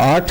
8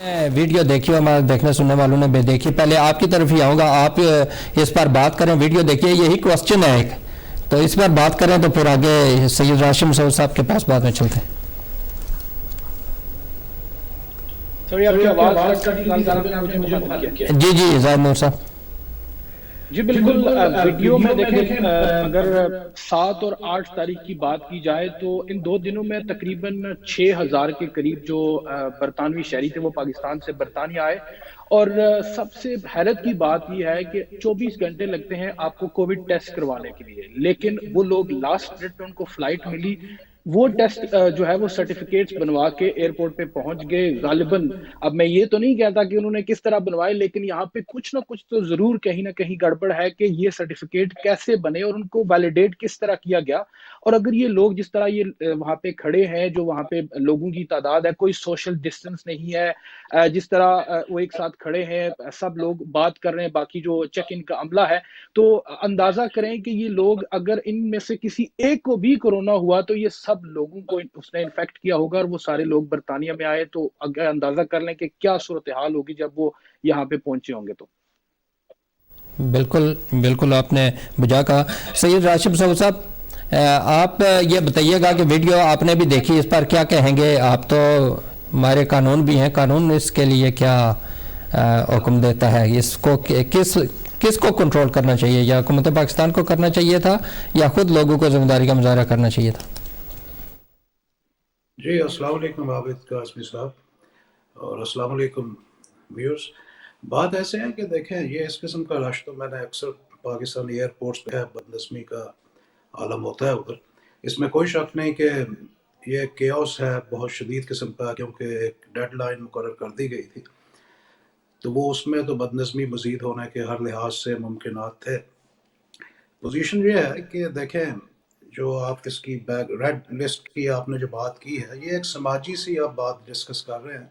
video دیکھی ہمارے دیکھنے سننے والوں نے بھی دیکھی. پہلے آپ کی طرف ہی آؤں گا, آپ اس پر بات کریں. ویڈیو دیکھیے, یہی کوسچن ہے ایک, تو اس پر بات کریں تو پھر آگے سید راشد مسعود صاحب کے پاس بعد میں چلتے ہیں. جی زاہد نور صاحب. جی بالکل, ویڈیو میں دیکھیں اگر 7 اور 8 تاریخ کی بات کی جائے تو ان 2 دنوں میں تقریباً 6000 کے قریب جو برطانوی شہری تھے وہ پاکستان سے برطانیہ آئے, اور سب سے حیرت کی بات یہ ہے کہ 24 گھنٹے لگتے ہیں آپ کو کووڈ ٹیسٹ کروانے کے لیے, لیکن وہ لوگ لاسٹ منٹ میں ان کو فلائٹ ملی, وہ ٹیسٹ جو ہے وہ سرٹیفکیٹس بنوا کے ایئرپورٹ پہ پہنچ گئے. غالباً اب میں یہ تو نہیں کہتا کہ انہوں نے کس طرح بنوائے, لیکن یہاں پہ کچھ نہ کچھ تو ضرور کہیں نہ کہیں گڑبڑ ہے کہ یہ سرٹیفکیٹ کیسے بنے اور ان کو ویلیڈیٹ کس طرح کیا گیا. اور اگر یہ لوگ جس طرح یہ وہاں پہ کھڑے ہیں, جو وہاں پہ لوگوں کی تعداد ہے, کوئی سوشل ڈسٹنس نہیں ہے, جس طرح وہ ایک ساتھ کھڑے ہیں, سب لوگ بات کر رہے ہیں, باقی جو چیک ان کا عملہ ہے, تو اندازہ کریں کہ یہ لوگ اگر ان میں سے کسی ایک کو بھی کورونا ہوا تو یہ سب لوگوں کو اس نے انفیکٹ کیا ہوگا, اور وہ سارے لوگ برطانیہ میں آئے. تو اگر اندازہ کر لیں کہ کیا صورتحال ہوگی جب وہ یہاں پہ پہنچے ہوں گے. تو بالکل آپ نے بجا کہا. سید راشد مسعود صاحب, آپ یہ بتائیے گا کہ ویڈیو آپ نے بھی دیکھی, اس پر کیا کہیں گے آپ؟ تو ہمارے قانون بھی ہیں, قانون اس کے لیے کیا حکم دیتا ہے؟ اس کو کس کو کنٹرول کرنا چاہیے, یا حکومت پاکستان کو کرنا چاہیے تھا, یا خود لوگوں کو ذمہ داری کا مظاہرہ کرنا چاہیے تھا؟ جی السلام علیکم عابد قاسمی صاحب, اور السلام علیکم ویورز. بات ایسے ہے کہ دیکھیں, یہ اس قسم کا رش تو میں نے اکثر پاکستانی ایئرپورٹس پہ بدنظمی کا عالم ہوتا ہے ادھر. اس میں کوئی شک نہیں کہ یہ کیوس ہے بہت شدید قسم کا, کیونکہ ایک ڈیڈ لائن مقرر کر دی گئی تھی, تو وہ اس میں تو بدنظمی مزید ہونے کے ہر لحاظ سے ممکنات تھے. پوزیشن یہ ہے کہ دیکھیں, جو آپ اس کی ریڈ لسٹ کی آپ نے جو بات کی ہے, یہ ایک سماجی سی آپ بات ڈسکس کر رہے ہیں.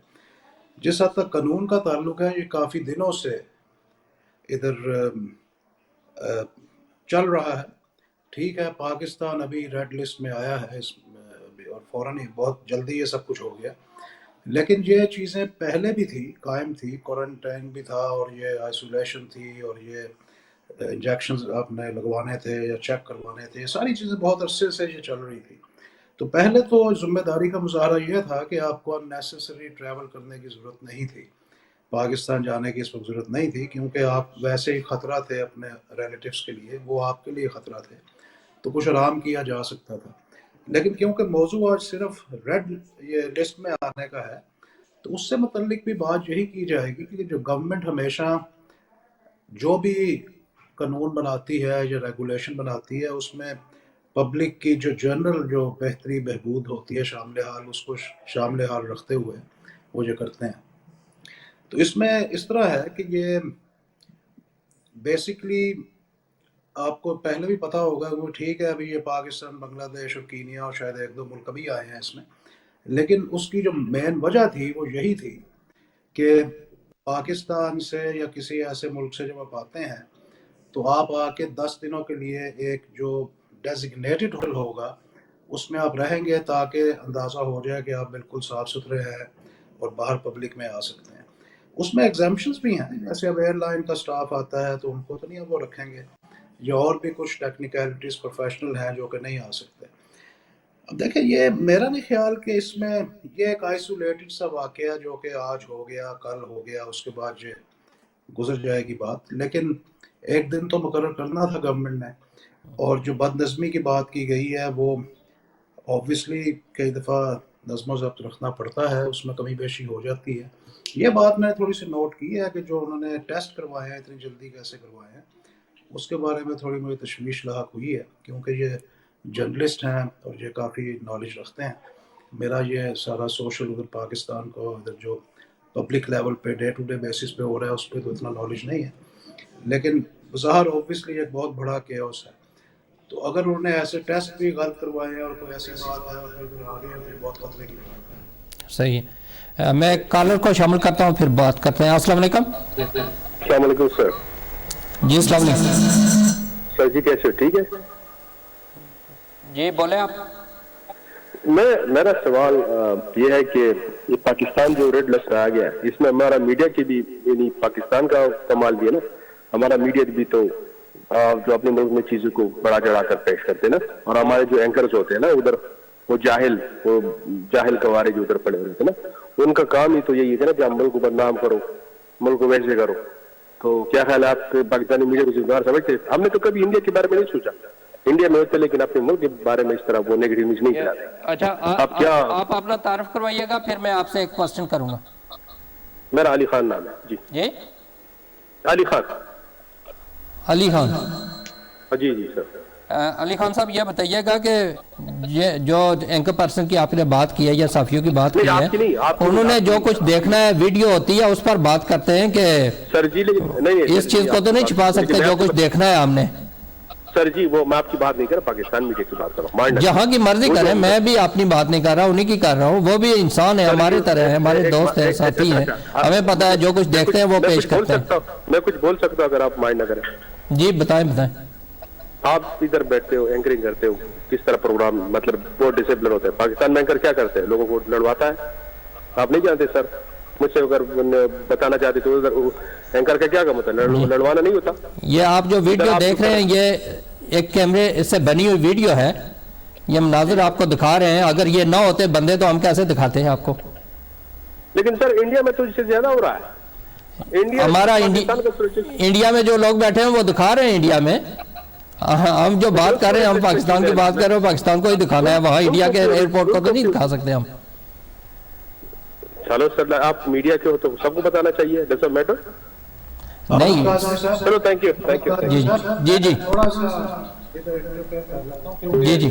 جس حد تک قانون کا تعلق ہے, یہ کافی دنوں سے ادھر چل رہا ہے. ٹھیک ہے, پاکستان ابھی ریڈ لسٹ میں آیا ہے اور فوراً ہی بہت جلدی یہ سب کچھ ہو گیا, لیکن یہ چیزیں پہلے بھی تھی, قائم تھی. کوارنٹائن بھی تھا, اور یہ آئسولیشن تھی, اور یہ انجیکشنز آپ نے لگوانے تھے یا چیک کروانے تھے, یہ ساری چیزیں بہت عرصے سے یہ چل رہی تھی. تو پہلے تو ذمہ داری کا مظاہرہ یہ تھا کہ آپ کو اننیسیسری ٹریول کرنے کی ضرورت نہیں تھی, پاکستان جانے کی اس وقت ضرورت نہیں تھی, کیونکہ آپ ویسے ہی خطرہ تھے اپنے ریلیٹیوز کے لیے, وہ آپ کے لیے خطرہ تھے, تو کچھ آرام کیا جا سکتا تھا. لیکن کیونکہ موضوع آج صرف ریڈ یہ لسٹ میں آنے کا ہے, تو اس سے متعلق بھی بات یہی کی جائے گی کہ جو گورنمنٹ ہمیشہ جو بھی قانون بناتی ہے یا ریگولیشن بناتی ہے, اس میں پبلک کی جو جنرل جو بہتری بہبود ہوتی ہے شامل حال, اس کو شامل حال رکھتے ہوئے وہ یہ کرتے ہیں. تو اس میں اس طرح ہے کہ یہ بیسکلی آپ کو پہلے بھی پتا ہوگا کہ ٹھیک ہے ابھی یہ پاکستان, بنگلہ دیش اور کینیا اور شاید 1-2 ملک ابھی آئے ہیں اس میں, لیکن اس کی جو مین وجہ تھی وہ یہی تھی کہ پاکستان سے یا کسی ایسے ملک سے جب آپ آتے ہیں تو آپ آ کے 10 دنوں کے لیے ایک جو ڈیزگنیٹڈ ہوٹل ہوگا اس میں آپ رہیں گے, تاکہ اندازہ ہو جائے کہ آپ بالکل صاف ستھرے ہیں اور باہر پبلک میں آ سکتے ہیں. اس میں ایگزامپشنز بھی ہیں, جیسے اب ایئر لائن کا سٹاف آتا ہے تو ان کو تو نہیں وہ رکھیں گے, یا اور بھی کچھ ٹیکنیکلٹیز پروفیشنل ہیں جو کہ نہیں آ سکتے. اب دیکھیں, یہ میرا نہیں خیال کہ اس میں یہ ایک آئسولیٹڈ سا واقعہ جو کہ آج ہو گیا, کل ہو گیا, اس کے بعد یہ گزر جائے گی بات, لیکن ایک دن تو مقرر کرنا تھا گورنمنٹ نے. اور جو بد نظمی کی بات کی گئی ہے وہ اوبویسلی کئی دفعہ نظم و ضبط رکھنا پڑتا ہے, اس میں کمی بیشی ہو جاتی ہے. یہ بات میں نے تھوڑی سی نوٹ کی ہے کہ جو انہوں نے ٹیسٹ کروائے ہیں اتنی جلدی کیسے کروائے ہیں, اس کے بارے میں تھوڑی مجھے تشویش لاحق ہوئی ہے, کیونکہ یہ جرنلسٹ ہیں اور یہ کافی نالج رکھتے ہیں. میرا یہ سارا سوشل ادھر پاکستان کو ادھر جو پبلک لیول پہ ڈے ٹو ڈے بیسس پہ ہو رہا ہے اس پہ تو اتنا نالج نہیں ہے, لیکن ظاہر اوبویسلی ایک بہت بڑا کیوس ہے. تو اگر انہوں نے ایسے ٹیسٹ بھی غلط کروائے ہیں اور کوئی ایسی بات ہے اور پھر آگے ہیں تو بہت خطرے کی بات ہے. صحیح ہے, میں کالر کو شامل کرتا ہوں, پھر بات کرتے ہیں. السلام علیکم. السلام علیکم سر. جی السلام علیکم سر. جی کیسے ہو؟ ٹھیک ہے جی بولیں آپ. میرا سوال یہ ہے کہ یہ پاکستان جو ریڈ لسٹ رہا گیا ہے اس میں ہمارا میڈیا کی بھی یعنی پاکستان کا کمال بھی ہے نا. ہمارا میڈیا بھی تو جو اپنے ملک میں چیزوں کو بڑا چڑھا کر پیش کرتے ہیں نا, اور ہمارے جو اینکرز ہوتے ہیں نا ادھر وہ جاہل کوارے جو ادھر پڑے ہوئے تھے نا, ان کا کام ہی تو یہی ہے نا کہ ہم ملک کو بدنام کرو, ملک کو ویسے کرو. تو کیا خیال ہے آپ پاکستانی میڈیا کو ذمہ دار سمجھتے ہیں؟ ہم نے تو کبھی انڈیا کے بارے میں نہیں سوچا, انڈیا میں ہوتے لیکن اپنے ملک کے بارے میں اس طرح وہ نیگیٹو نیوز نہیں چلاتے. اچھا, آپ اپنا تعارف کروائیے گا, پھر میں آپ سے ایک کوسچن کروں گا. میرا علی خان نام ہے. جی جی علی خان. علی خان. جی جی سر. علی خان صاحب یہ بتائیے گا کہ یہ جو اینکر پرسن کی آپ نے بات کی ہے یا صحافیوں کی بات کی ہے, انہوں نے جو کچھ دیکھنا ہے ویڈیو ہوتی ہے اس پر بات کرتے ہیں کہ سر جی نہیں اس چیز کو تو نہیں چھپا سکتے جو کچھ دیکھنا ہے ہم نے. سر جی وہ میں آپ کی بات نہیں کر رہا, پاکستان میڈیا کی بات کر رہا ہوں. جہاں کی مرضی کریں, میں بھی اپنی بات نہیں کر رہا, انہی کی کر رہا ہوں. وہ بھی انسان ہے, ہماری طرح ہے, ہمارے دوست ہیں, ساتھی ہیں, ہمیں پتہ ہے جو کچھ دیکھتے ہیں وہ پیش کرتے ہیں. میں کچھ بول سکتا ہوں اگر آپ مائنڈ نہ کریں. جی بتائیں. آپ ادھر بیٹھتے ہو, اینکرنگ کرتے ہو, کس طرح پروگرام مطلب بہت ڈسپلن ہوتا ہے. پاکستان میں اینکر کیا کرتے ہیں, لوگوں کو لڑواتا ہے. آپ نہیں جانتے سر, مجھ سے اگر بتانا چاہتے تو ادھر اینکر کا کیا کام ہوتا ہے, لڑوانا نہیں ہوتا. یہ آپ جو ویڈیو دیکھ رہے ہیں یہ ایک کیمرے سے بنی ہوئی ویڈیو ہے, یہ مناظر آپ کو دکھا رہے ہیں. اگر یہ نہ ہوتے بندے تو ہم کیسے دکھاتے ہیں آپ کو. لیکن سر انڈیا میں تو اس سے زیادہ ہو رہا ہے. ہمارا انڈیا میں جو لوگ بیٹھے ہیں وہ دکھا رہے ہیں انڈیا میں. ہم جو بات کر رہے ہیں ہم پاکستان کی بات کر رہے ہیں, پاکستان کو ہی دکھانا ہے, وہاں انڈیا کے ایئرپورٹ کو تو نہیں دکھا سکتے ہم. چلو سر آپ میڈیا کے ہو تو سب کو بتانا چاہیے, ڈزنٹ میٹر. نہیں چلو تھینک یو. جی جی جی جی جی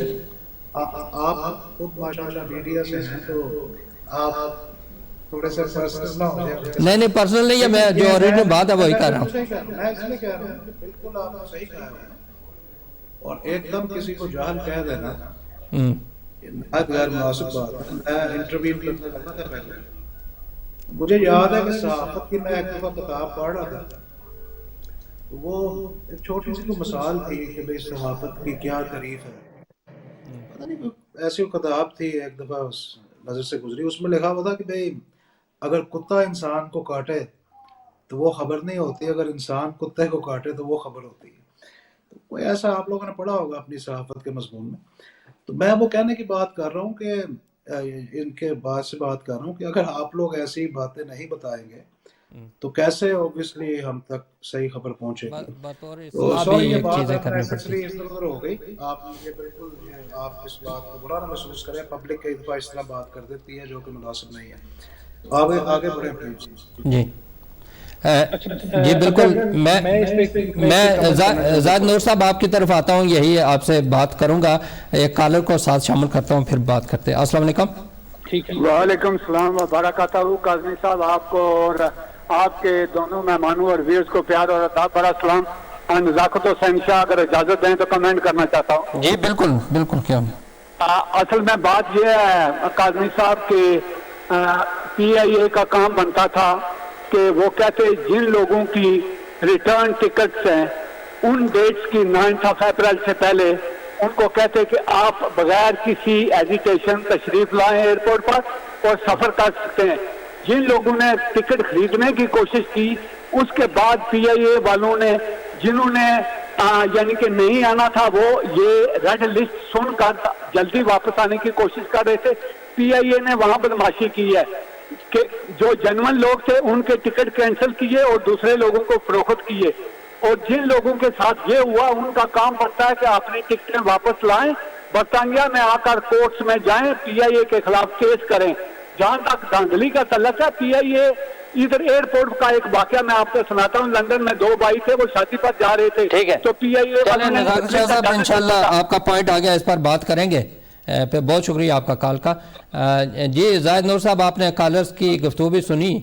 آپ خود ماشاءاللہ میڈیا سے ہیں تو آپ تھوڑے سے پرسنل نہ ہو جائے. نہیں پرسنل نہیں ہے, میں جو اوریجنل بات ہے وہی کہہ رہا ہوں. میں اس لیے کہہ رہا ہوں بالکل آپ نے صحیح کہا ہے. اور ایک دم کسی کو جاہل کہہ دینا نہایت غیر مناسب بات ہے. میں انٹرویو کرنا تھا پہلے, مجھے یاد ہے کہ صحافت کی میں ایک دفعہ کتاب پڑھ رہا تھا, وہ ایک چھوٹی سی مثال تھی کہ بھئی صحافت کی کیا تعریف ہے. پتہ نہیں ایسی کتاب تھی, ایک دفعہ نظر سے گزری, اس میں لکھا ہوا تھا کہ بھئی اگر کتا انسان کو کاٹے تو وہ خبر نہیں ہوتی, اگر انسان کتے کو کاٹے تو وہ خبر ہوتی ہے. تو کوئی ایسا آپ لوگوں نے پڑھا ہوگا اپنی صحافت کے مضمون میں. تو میں وہ کہنے کی بات کر رہا ہوں کہ ان کے بعد سے بات کر رہا ہوں کہ اگر آپ لوگ ایسی باتیں نہیں بتائیں گے تو کیسے اوبیسلی ہم تک صحیح خبر پہنچے گی. تو سوری یہ بات نیسسری اس طرح ہو گئی. آپ یہ بالکل آپ اس بات کو برا نہ محسوس کریں, پبلک کئی دفعہ اس طرح بات کر دیتی ہے جو کہ مناسب نہیں ہے. آگے بڑھیں پلیز. جی جی بالکل. میں زاہد نور صاحب آپ کی طرف آتا ہوں, یہی آپ سے بات کروں گا. ایک کالر کو ساتھ شامل کرتا ہوں پھر بات کرتے ہیں. السلام علیکم. وعلیکم السلام وبرکاتہ. کاظمی صاحب آپ کو اور آپ کے دونوں مہمانوں اور ویئرز کو پیار اور ادب بڑا سلام. نزاکت حسین شاہ اگر اجازت دیں تو کمنٹ کرنا چاہتا ہوں. جی بالکل بالکل. کیا اصل میں بات یہ ہے کاظمی صاحب کہ پی آئی اے کا کام بنتا تھا کہ وہ کہتے جن لوگوں کی ریٹرن ٹکٹس ہیں ان ڈیٹس کی 9 اپریل سے پہلے ان کو کہتے کہ آپ بغیر کسی ایجیٹیشن تشریف لائیں ایئرپورٹ پر اور سفر کر سکتے ہیں. جن لوگوں نے ٹکٹ خریدنے کی کوشش کی اس کے بعد پی آئی اے والوں نے جنہوں نے یعنی کہ نہیں آنا تھا وہ یہ ریڈ لسٹ سن کر جلدی واپس آنے کی کوشش کر رہے تھے. پی آئی اے نے وہاں بدماشی کی ہے کہ جو جنون لوگ تھے ان کے ٹکٹ کینسل کیے اور دوسرے لوگوں کو فروخت کیے. اور جن لوگوں کے ساتھ یہ ہوا ان کا کام بنتا ہے کہ اپنی ٹکٹیں واپس لائیں, برطانیہ میں آ کر کورٹس میں جائیں, پی آئی اے کے خلاف کیس کریں. جہاں تک دھاندلی کا تعلق ہے پی آئی اے ادھر ایئرپورٹ کا ایک واقعہ میں آپ کو سناتا ہوں. لندن میں 2 بھائی تھے, وہ شادی پر جا رہے تھے. ٹھیک ہے, تو پی آئی اے صاحب انشاءاللہ آپ کا پوائنٹ آ گیا, اس پر بات کریں گے. پہ بہت شکریہ آپ کا کال کا. جی زاہد نور صاحب آپ نے کالرز کی گفتگو بھی سنی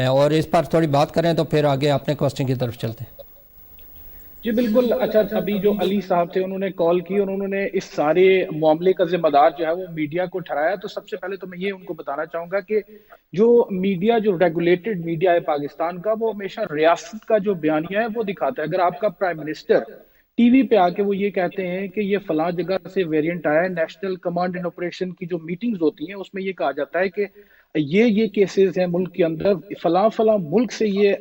اور اس پر تھوڑی بات کریں تو پھر آگے اپنے کوسچن کی طرف چلتے ہیں. جی بالکل. اچھا ابھی جو علی صاحب تھے انہوں نے کال کی اور انہوں نے اس سارے معاملے کا ذمہ دار جو ہے وہ میڈیا کو ٹھہرایا. تو سب سے پہلے تو میں یہ ان کو بتانا چاہوں گا کہ جو میڈیا جو ریگولیٹڈ میڈیا ہے پاکستان کا وہ ہمیشہ ریاست کا جو بیانیہ ہے وہ دکھاتا ہے. اگر آپ کا پرائم منسٹر ٹی وی پہ آ کے وہ یہ کہتے ہیں کہ یہ فلاں جگہ سے ویریئنٹ آیا ہے, نیشنل کمانڈ اینڈ آپریشن کی جو میٹنگز ہوتی ہیں اس میں یہ کہا جاتا ہے کہ یہ کیسز ہیں ملک کے اندر، فلاں ملک سے یہ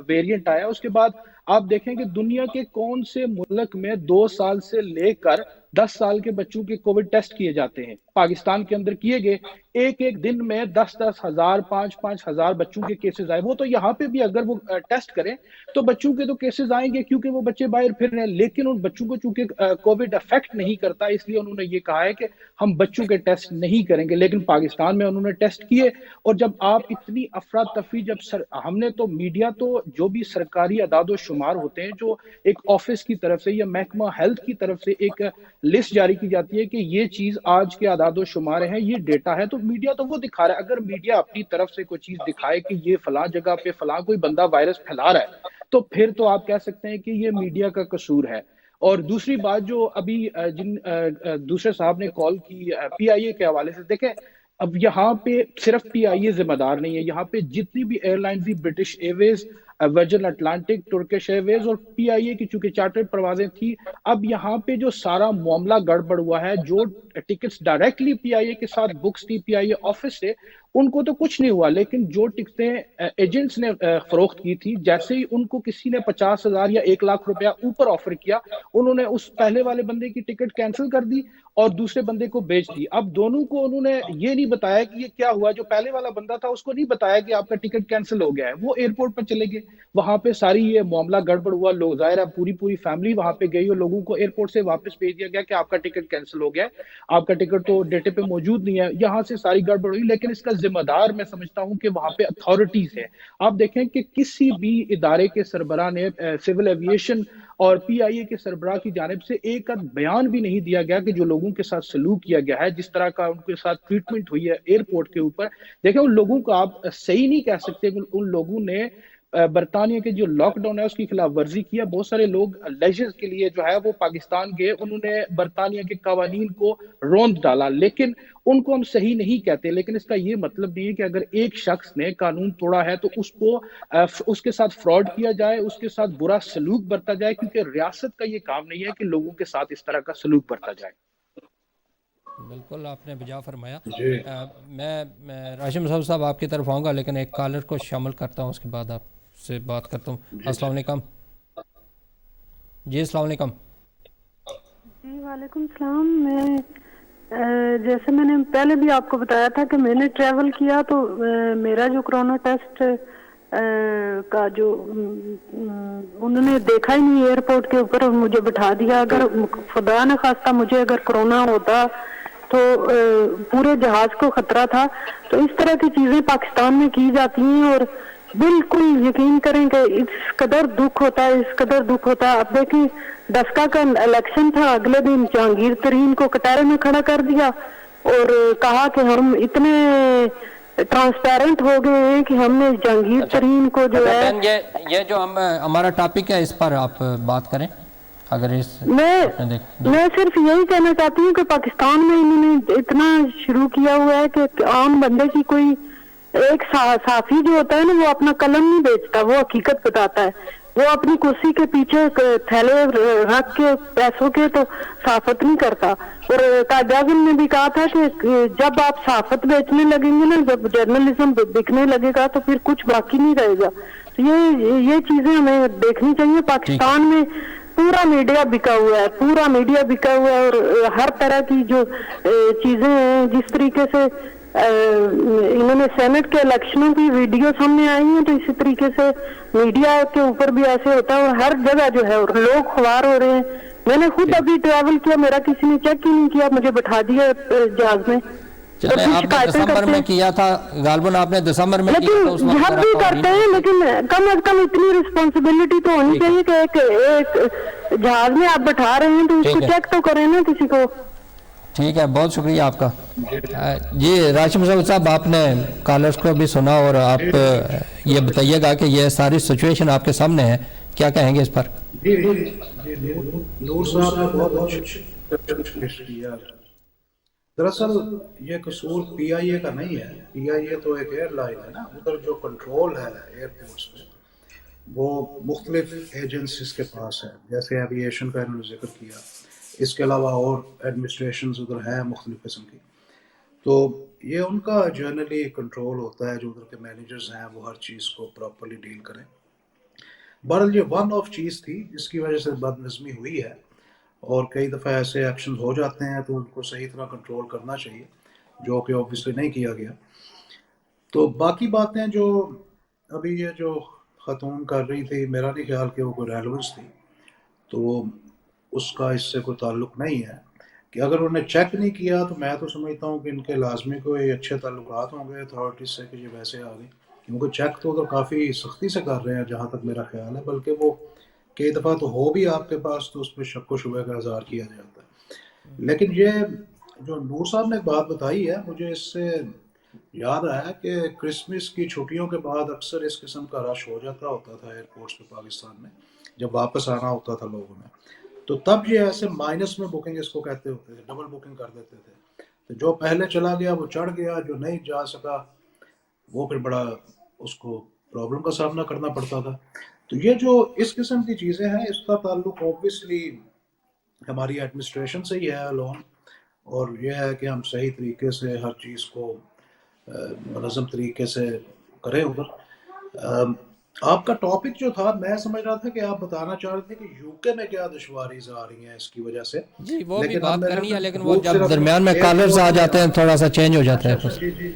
ویریئنٹ آیا. اس کے بعد آپ دیکھیں کہ دنیا کے کون سے ملک میں 2 سال سے لے کر 10 سال کے بچوں کے کووڈ ٹیسٹ کیے جاتے ہیں. پاکستان کے اندر کیے گئے، ایک دن میں 10 ہزار 5 ہزار بچوں کے کیسز آئے. وہ تو یہاں پہ بھی اگر وہ ٹیسٹ کریں تو بچوں کے تو کیسز آئیں گے کیونکہ وہ بچے باہر پھر رہے ہیں، لیکن ان بچوں کو چونکہ کووڈ افیکٹ نہیں کرتا، اس لیے انہوں نے یہ کہا ہے کہ ہم بچوں کے ٹیسٹ نہیں کریں گے. لیکن پاکستان میں انہوں نے ٹیسٹ کیے. اور جب آپ اتنی افراتفری، ہم نے تو میڈیا تو جو بھی سرکاری اعداد و شمار ہوتے ہیں، جو ایک آفس کی طرف سے یا محکمہ ہیلتھ کی طرف سے ایک لسٹ جاری کی جاتی ہے کہ یہ چیز آج کے اعداد و شمار ہیں، یہ ڈیٹا ہے، تو میڈیا تو وہ دکھا رہا ہے. اگر میڈیا اپنی طرف سے کوئی چیز دکھائے کہ یہ فلاں جگہ پہ فلاں کوئی بندہ وائرس پھیلا رہا ہے، تو پھر تو آپ کہہ سکتے ہیں کہ یہ میڈیا کا قصور ہے. اور دوسری بات جو ابھی جن دوسرے صاحب نے کال کی پی آئی اے کے حوالے سے، دیکھیں اب یہاں پہ صرف پی آئی اے ذمہ دار نہیں ہے، یہاں پہ جتنی بھی ایئر لائن تھی، برٹش ایئر ویز، ورجن اٹلانٹک، ٹرکش ایئر ویز اور پی آئی اے کی چونکہ چارٹرڈ پروازیں تھی، اب یہاں پہ جو سارا معاملہ گڑبڑ ہوا ہے، جو ٹکٹس ڈائریکٹلی پی آئی اے کے ساتھ بکس تھی پی آئی اے آفس سے، ان کو تو کچھ نہیں ہوا، لیکن جو ٹکٹیں ایجنٹس نے فروخت کی تھی، جیسے ہی ان کو کسی نے 50,000 یا 1,00,000 روپیہ اوپر آفر کیا، انہوں نے اس پہلے والے بندے کی ٹکٹ کینسل کر دی اور دوسرے بندے کو بیچ دی. اب دونوں کو انہوں نے یہ نہیں بتایا کہ یہ کیا ہوا. جو پہلے والا بندہ تھا اس کو نہیں بتایا کہ آپ کا ٹکٹ کینسل ہو گیا ہے، وہ ایئرپورٹ پر چلے گئے، وہاں پہ ساری یہ معاملہ گڑبڑ ہوا. لوگ ظاہر ہے پوری فیملی وہاں پہ گئی اور لوگوں کو ایئرپورٹ سے واپس بھیج دیا گیا کہ آپ کا ٹکٹ کینسل ہو گیا ہے، آپ کا ٹکٹ تو ڈیٹے پہ موجود نہیں ہے. یہاں سے ساری گڑبڑ ہوئی، لیکن اس کا ذمہ دار میں سمجھتا ہوں کہ وہاں پہ اتھارٹیز ہے. آپ دیکھیں کہ کسی بھی ادارے کے سربراہ نے سول ایویشن اور پی آئی اے کے سربراہ کی جانب سے ایک بیان بھی نہیں دیا گیا کہ جو لوگوں کے ساتھ سلوک کیا گیا ہے، جس طرح کا ان کے ساتھ ٹریٹمنٹ ہوئی ہے ایئرپورٹ کے اوپر. دیکھیں ان لوگوں کو آپ صحیح نہیں کہہ سکتے کہ ان لوگوں نے برطانیہ کے جو لاک ڈاؤن ہے اس کی خلاف ورزی کیا. بہت سارے لوگ لیجرز کے لیے جو ہے وہ پاکستان گئے، انہوں نے برطانیہ کے قوانین کو روند ڈالا، لیکن ان کو ہم صحیح نہیں کہتے. لیکن اس کا یہ مطلب نہیں ہے کہ اگر ایک شخص نے قانون توڑا ہے تو اس کو اس کے ساتھ فراڈ کیا جائے، اس کے ساتھ برا سلوک برتا جائے، کیونکہ ریاست کا یہ کام نہیں ہے کہ لوگوں کے ساتھ اس طرح کا سلوک برتا جائے. بالکل آپ نے بجا فرمایا. میں راشم صاحب آپ کی طرف آؤں گا، لیکن ایک کالر کو شامل کرتا ہوں، اس کے بعد آپ سے بات کرتا ہوں. السلام علیکم. جی السلام علیکم. جی وعلیکم السلام. میں جیسے میں نے پہلے بھی آپ کو بتایا تھا کہ میں نے ٹریول کیا تو میرا جو کرونا ٹیسٹ کا جو انہوں نے دیکھا ہی نہیں ایئرپورٹ کے اوپر اور مجھے بٹھا دیا. اگر خدا نہ خواستہ مجھے اگر کرونا ہوتا تو پورے جہاز کو خطرہ تھا. تو اس طرح کی چیزیں پاکستان میں کی جاتی ہیں اور بالکل یقین کریں کہ اس قدر دکھ ہوتا ہے. اب دیکھیں 10 کا الیکشن تھا، اگلے دن جہانگیر ترین کو کٹارے میں کھڑا کر دیا اور کہا کہ ہم اتنے ٹرانسپیرنٹ ہو گئے ہیں کہ ہم نے جہانگیر ترین کو جو ہے یہ جو ہمارا ٹاپک ہے اس پر آپ بات کریں. اگر میں صرف یہی کہنا چاہتی ہوں کہ پاکستان میں انہوں نے اتنا شروع کیا ہوا ہے کہ عام بندے کی کوئی ایک صحافی جو ہوتا ہے نا وہ اپنا قلم نہیں بیچتا، وہ حقیقت بتاتا ہے. وہ اپنی کرسی کے پیچھے تھیلے رکھ کے پیسوں کے تو صحافت نہیں کرتا. اور قائد اعظم نے بھی کہا تھا کہ جب آپ صحافت بیچنے لگیں گے نا، جب جرنلزم بکنے لگے گا تو پھر کچھ باقی نہیں رہے گا. تو یہ چیزیں ہمیں دیکھنی چاہیے. پاکستان میں پورا میڈیا بکا ہوا ہے اور ہر طرح کی جو چیزیں ہیں، جس طریقے سے انہوں نے سینٹ کے الیکشنوں کی ویڈیو سامنے آئی ہیں، تو اسی طریقے سے میڈیا کے اوپر بھی ایسے ہوتا ہے اور ہر جگہ جو ہے اور لوگ خوار ہو رہے ہیں. میں نے خود ابھی ٹریول کیا، میرا کسی نے چیک ہی نہیں کیا، مجھے بٹھا دیا جہاز میں. چلے آپ نے دسمبر میں کیا تھا، غالباً آپ نے دسمبر میں کیا تھا. لیکن جب بھی کرتے ہیں لیکن کم از کم اتنی رسپانسبلٹی تو ہونی چاہیے کہ ایک جہاز میں آپ بٹھا رہے ہیں تو اس کو چیک تو کریں نا کسی کو. ٹھیک ہے، بہت شکریہ آپ کا. جی راشم صاحب آپ نے کالرز کو بھی سنا اور آپ یہ بتائیے گا کہ یہ ساری سچویشن آپ کے سامنے ہے، کیا کہیں گے اس پر؟ جی نور صاحب نے بہت اچھا کیا. دراصل یہ قصور پی آئی اے کا نہیں ہے. پی آئی اے تو ایک ایئر لائن ہے نا، ادھر جو کنٹرول ہے ایئرپورٹس پہ وہ مختلف ایجنسیز کے پاس ہے، جیسے ایویشن کا انہوں نے ذکر کیا. اس کے علاوہ اور ایڈمنسٹریشنز ادھر ہیں مختلف قسم کی. تو یہ ان کا جنرلی کنٹرول ہوتا ہے، جو ادھر کے مینیجرز ہیں وہ ہر چیز کو پراپرلی ڈیل کریں. بہرحال یہ ون آف چیز تھی جس کی وجہ سے بد نظمی ہوئی ہے، اور کئی دفعہ ایسے ایکشن ہو جاتے ہیں تو ان کو صحیح طرح کنٹرول کرنا چاہیے، جو کہ اوبویسلی نہیں کیا گیا. تو باقی باتیں جو ابھی یہ جو خاتون کر رہی تھی، میرا نہیں خیال کہ وہ کوئی ریلیونس تھی، تو اس کا اس سے کوئی تعلق نہیں ہے. کہ اگر انہوں نے چیک نہیں کیا تو میں تو سمجھتا ہوں کہ ان کے لازمی کوئی اچھے تعلقات ہوں گے اتھارٹیز سے کہ یہ ویسے آ گئی، کیونکہ چیک تو ادھر کافی سختی سے کر رہے ہیں جہاں تک میرا خیال ہے، بلکہ وہ کئی دفعہ تو ہو بھی آپ کے پاس تو اس پہ شک و شبہ کا اظہار کیا جاتا ہے. لیکن یہ جو نور صاحب نے ایک بات بتائی ہے، مجھے اس سے یاد آیا کہ کرسمس کی چھٹیوں کے بعد اکثر اس قسم کا رش ہو جاتا ہوتا تھا ایئرپورٹس پہ پاکستان میں، جب واپس آنا ہوتا تھا لوگوں نے، تو تب یہ ایسے مائنس میں بکنگ اس کو کہتے ہوتے تھے، ڈبل بکنگ کر دیتے تھے. تو جو پہلے چلا گیا وہ چڑھ گیا، جو نہیں جا سکا وہ پھر بڑا اس کو پرابلم کا سامنا کرنا پڑتا تھا. تو یہ جو اس قسم کی چیزیں ہیں، اس کا تعلق اوبویسلی ہماری ایڈمنسٹریشن سے ہی ہے الون، اور یہ ہے کہ ہم صحیح طریقے سے ہر چیز کو منظم طریقے سے کریں. ادھر آپ کا ٹاپک جو تھا، میں سمجھ رہا تھا کہ آپ بتانا چاہ رہے تھے کہ یو کے میں کیا دشواریز آ رہی ہیں اس کی وجہ سے. جی وہ بھی بات کرنی ہے، لیکن وہ جب درمیان میں کالرز آ جاتے ہیں تھوڑا سا چینج ہو جاتا ہے. جی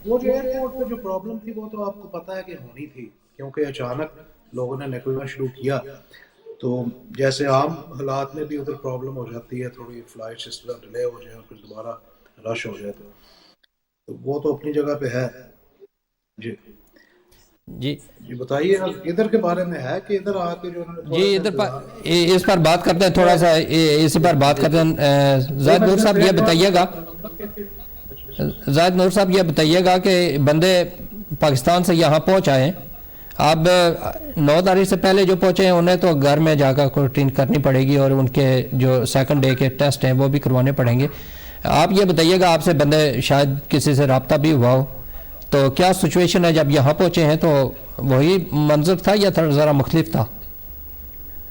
وہ جو ایئرپورٹ پہ جو پرابلم تھی وہ تو آپ کو پتہ ہے کہ ہونی تھی، کیونکہ اچانک لوگوں نے نکلنا شروع کیا، تو جیسے عام حالات میں بھی ادھر پرابلم ہو جاتی ہے، تھوڑی فلائٹ اس طرح ڈیلے ہو جائے اور پھر دوبارہ رش ہو جائے، تو وہ تو اپنی جگہ پہ ہے. جی بتائیے ادھر کے بارے میں ہے کہ ادھر آ کے جو جی ادھر پر اس پر بات کرتے ہیں، تھوڑا سا اسی پر بات کرتے ہیں. زاہد نور صاحب یہ بتائیے گا کہ بندے پاکستان سے یہاں پہنچ آئے، اب 9 تاریخ سے پہلے جو پہنچے ہیں انہیں تو گھر میں جا کر کوارنٹین کرنی پڑے گی، اور ان کے جو سیکنڈ ڈے کے ٹیسٹ ہیں وہ بھی کروانے پڑیں گے. آپ یہ بتائیے گا، آپ سے بندے شاید کسی سے رابطہ بھی ہوا ہو، تو کیا سچویشن ہے جب یہاں پہنچے ہیں؟ تو وہی منظر تھا یا ذرا مختلف تھا؟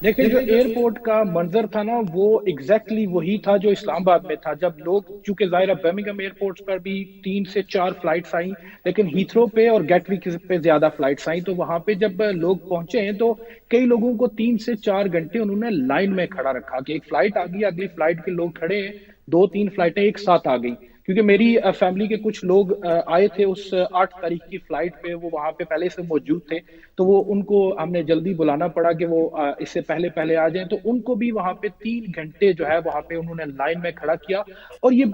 دیکھیں جو ایئرپورٹ کا منظر تھا نا، وہ ایگزیکٹلی وہی تھا جو اسلام آباد میں تھا. جب لوگ، چونکہ ظاہرہ برمنگھم ایئرپورٹس پر بھی 3 سے 4 فلائٹس آئیں، لیکن ہیتھرو پہ اور گیٹوک پہ زیادہ فلائٹس آئیں، تو وہاں پہ جب لوگ پہنچے ہیں تو کئی لوگوں کو 3 سے 4 گھنٹے انہوں نے لائن میں کھڑا رکھا کہ ایک فلائٹ آ گئی، اگلی فلائٹ کے لوگ کھڑے ہیں، 2-3 فلائٹیں ایک ساتھ آ گئی. کیونکہ میری فیملی کے کچھ لوگ آئے تھے اس 8 تاریخ کی فلائٹ پہ، وہ وہاں پہ پہلے سے موجود تھے، تو وہ ان کو ہم نے جلدی بلانا پڑا کہ وہ اس سے پہلے آ جائیں. تو ان کو بھی وہاں پہ 3 گھنٹے جو ہے وہاں پہ انہوں نے لائن میں کھڑا کیا. اور یہ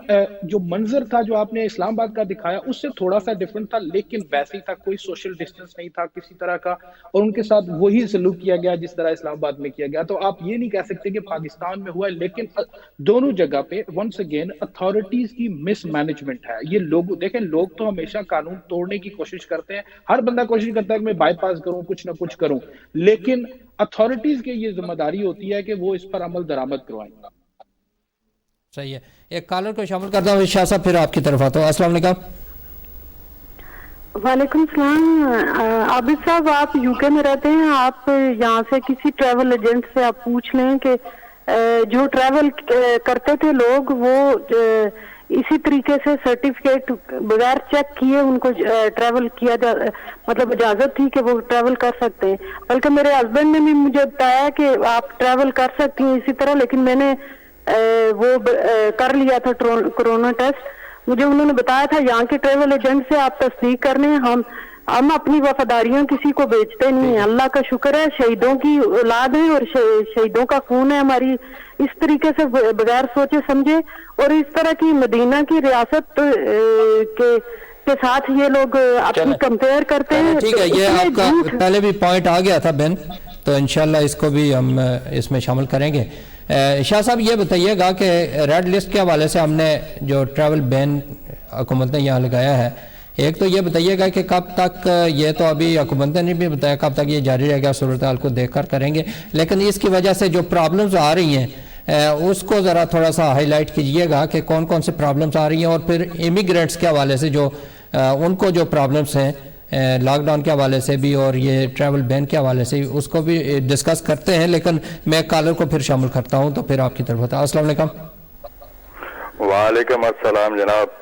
جو منظر تھا جو آپ نے اسلام آباد کا دکھایا اس سے تھوڑا سا ڈفرنٹ تھا، لیکن ویسے ہی تھا، کوئی سوشل ڈسٹینس نہیں تھا کسی طرح کا، اور ان کے ساتھ وہی سلوک کیا گیا جس طرح اسلام آباد میں کیا گیا. تو آپ یہ نہیں کہہ سکتے کہ پاکستان میں ہوا ہے، لیکن دونوں جگہ پہ ونس اگین اتھارٹیز کی مس مینجمنٹ ہے. یہ لوگ دیکھیں، لوگ تو ہمیشہ قانون توڑنے کی کوشش کرتے ہیں، ہر بندہ کوشش کرتا ہے کہ میں بائی پاس کروں، کچھ نہ کچھ کروں، لیکن اتھارٹیز کی یہ ذمہ داری ہوتی ہے کہ وہ اس پر عمل درآمد کروائیں. صحیح ہے. ایک کالر کو شامل کرتا ہوں، شاہ صاحب پھر آپ کی طرف آتا ہوں. السلام علیکم. وعلیکم السلام. عابد صاحب، آپ یو کے میں رہتے ہیں، آپ یہاں سے کسی ٹریول ایجنٹ سے آپ پوچھ لیں کہ جو ٹریول کرتے تھے لوگ، وہ اسی طریقے سے سرٹیفکیٹ بغیر چیک کیے ان کو ٹریول کیا مطلب اجازت تھی کہ وہ ٹریول کر سکتے ہیں. بلکہ میرے ہسبینڈ نے بھی مجھے بتایا کہ آپ ٹریول کر سکتی ہیں اسی طرح، لیکن میں نے وہ کر لیا تھا کورونا ٹیسٹ. مجھے انہوں نے بتایا تھا یہاں کے ٹریول ایجنٹ سے آپ تصدیق کر لیں، ہم اپنی وفاداریاں کسی کو بیچتے نہیں ہیں. اللہ کا شکر ہے شہیدوں کی اولاد ہے اور شہیدوں کا خون ہے ہماری. اس طریقے سے بغیر سوچے سمجھے اور اس طرح کی مدینہ کی ریاست کے ساتھ یہ لوگ اپنی کمپیئر کرتے ہیں. ٹھیک ہے، یہ آپ کا پہلے بھی پوائنٹ آ گیا تھا بہن، تو انشاءاللہ اس کو بھی ہم اس میں شامل کریں گے. شاہ صاحب یہ بتائیے گا کہ ریڈ لسٹ کے حوالے سے ہم نے جو ٹریول بین حکومت نے یہاں لگایا ہے، ایک تو یہ بتائیے گا کہ کب تک، یہ تو ابھی حکومت نے نہیں بھی بتایا کب تک یہ جاری رہے گا، صورتحال کو دیکھ کر کریں گے، لیکن اس کی وجہ سے جو پرابلمز آ رہی ہیں اس کو ذرا تھوڑا سا ہائی لائٹ کیجئے گا کہ کون کون سے پرابلمز آ رہی ہیں، اور پھر امیگرینٹس کے حوالے سے جو ان کو جو پرابلمز ہیں لاک ڈاؤن کے حوالے سے بھی اور یہ ٹریول بین کے حوالے سے اس کو بھی ڈسکس کرتے ہیں. لیکن میں کالر کو پھر شامل کرتا ہوں تو پھر آپ کی طرف ہوتا ہے. السلام علیکم. وعلیکم السلام جناب.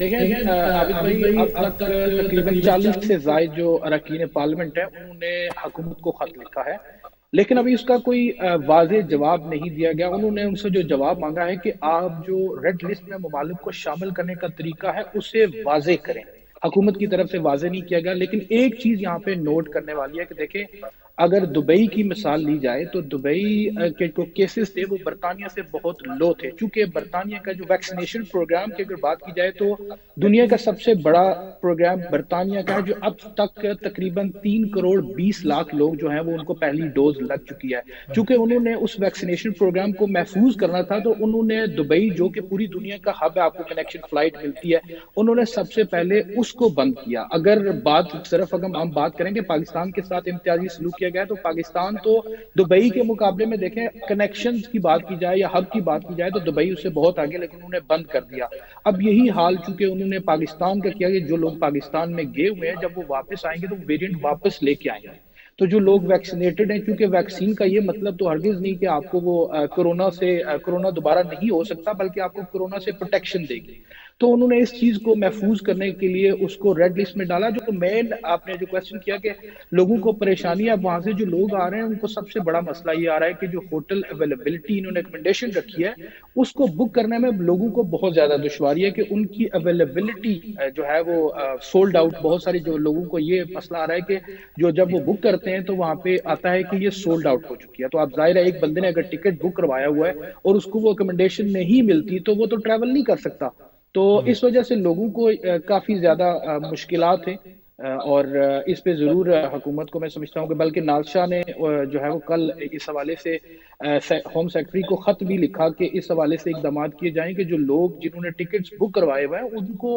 دیکھیں عابد بھائی، اب تک تقریباً 40 سے زائد جو اراکین پارلیمنٹ ہیں انہوں نے حکومت کو خط لکھا ہے، لیکن ابھی اس کا کوئی واضح جواب نہیں دیا گیا۔ انہوں نے ان سے جو جواب مانگا ہے کہ آپ جو ریڈ لسٹ میں ممالک کو شامل کرنے کا طریقہ ہے اسے واضح کریں۔ حکومت کی طرف سے واضح نہیں کیا گیا، لیکن ایک چیز یہاں پہ نوٹ کرنے والی ہے کہ دیکھیں اگر دبئی کی مثال لی جائے تو دبئی کے جو کیسز تھے وہ برطانیہ سے بہت لو تھے، چونکہ برطانیہ کا جو ویکسینیشن پروگرام کی اگر بات کی جائے تو دنیا کا سب سے بڑا پروگرام برطانیہ کا ہے، جو اب تک تقریباً 3,20,00,000 لوگ جو ہیں وہ ان کو پہلی ڈوز لگ چکی ہے۔ چونکہ انہوں نے اس ویکسینیشن پروگرام کو محفوظ کرنا تھا تو انہوں نے دبئی جو کہ پوری دنیا کا ہب ہے، آپ کو کنیکشن فلائٹ ملتی ہے، انہوں نے سب سے پہلے اس کو بند کیا۔ اگر ہم بات کریں کہ پاکستان کے ساتھ امتیازی سلوک کیا گیا تو پاکستان تو دبئی کے مقابلے میں دیکھیں کنیکشن کی بات کی جائے یا ہب کی بات کی جائے تو دبئی اس سے بہت آگے، لیکن انہوں نے بند کر دیا۔ اب یہی حال چونکہ انہوں نے پاکستان کا کیا کہ جو لوگ پاکستان میں گئے ہوئے ہیں جب وہ واپس آئیں گے تو ویریئنٹ واپس لے کے آئیں گے، تو جو لوگ ویکسینیٹڈ ہیں، کیونکہ ویکسین کا یہ مطلب تو ہرگز نہیں کہ آپ کو وہ کرونا دوبارہ نہیں ہو سکتا، بلکہ آپ کو کرونا سے پروٹیکشن دے گی۔ تو انہوں نے اس چیز کو محفوظ کرنے کے لیے اس کو ریڈ لسٹ میں ڈالا۔ جو مین آپ نے جو کویسچن کیا کہ لوگوں کو پریشانی ہے، اب وہاں سے جو لوگ آ رہے ہیں ان کو سب سے بڑا مسئلہ یہ آ رہا ہے کہ جو ہوٹل اویلیبلٹی انہوں نے ریکمنڈیشن رکھی ہے اس کو بک کرنے میں لوگوں کو بہت زیادہ دشواری ہے کہ ان کی اویلیبلٹی جو ہے وہ سولڈ آؤٹ، بہت سارے جو لوگوں کو یہ مسئلہ آ رہا ہے کہ جو جب وہ بک کرتے ہیں تو وہاں پہ آتا ہے کہ یہ سولڈ آؤٹ ہو چکی ہے۔ تو آپ ظاہر ہے ایک بندے نے اگر ٹکٹ بک کروایا ہوا ہے اور اس کو وہ ریکمنڈیشن نہیں ملتی تو وہ تو ٹریول نہیں کر سکتا۔ تو اس وجہ سے لوگوں کو کافی زیادہ مشکلات ہیں، اور اس پہ ضرور حکومت کو میں سمجھتا ہوں کہ بلکہ ناز شاہ نے جو ہے وہ کل اس حوالے سے ہوم سیکرٹری کو خط بھی لکھا کہ اس حوالے سے اقدامات کیے جائیں کہ جو لوگ جنہوں نے ٹکٹس بک کروائے ہوئے ہیں ان کو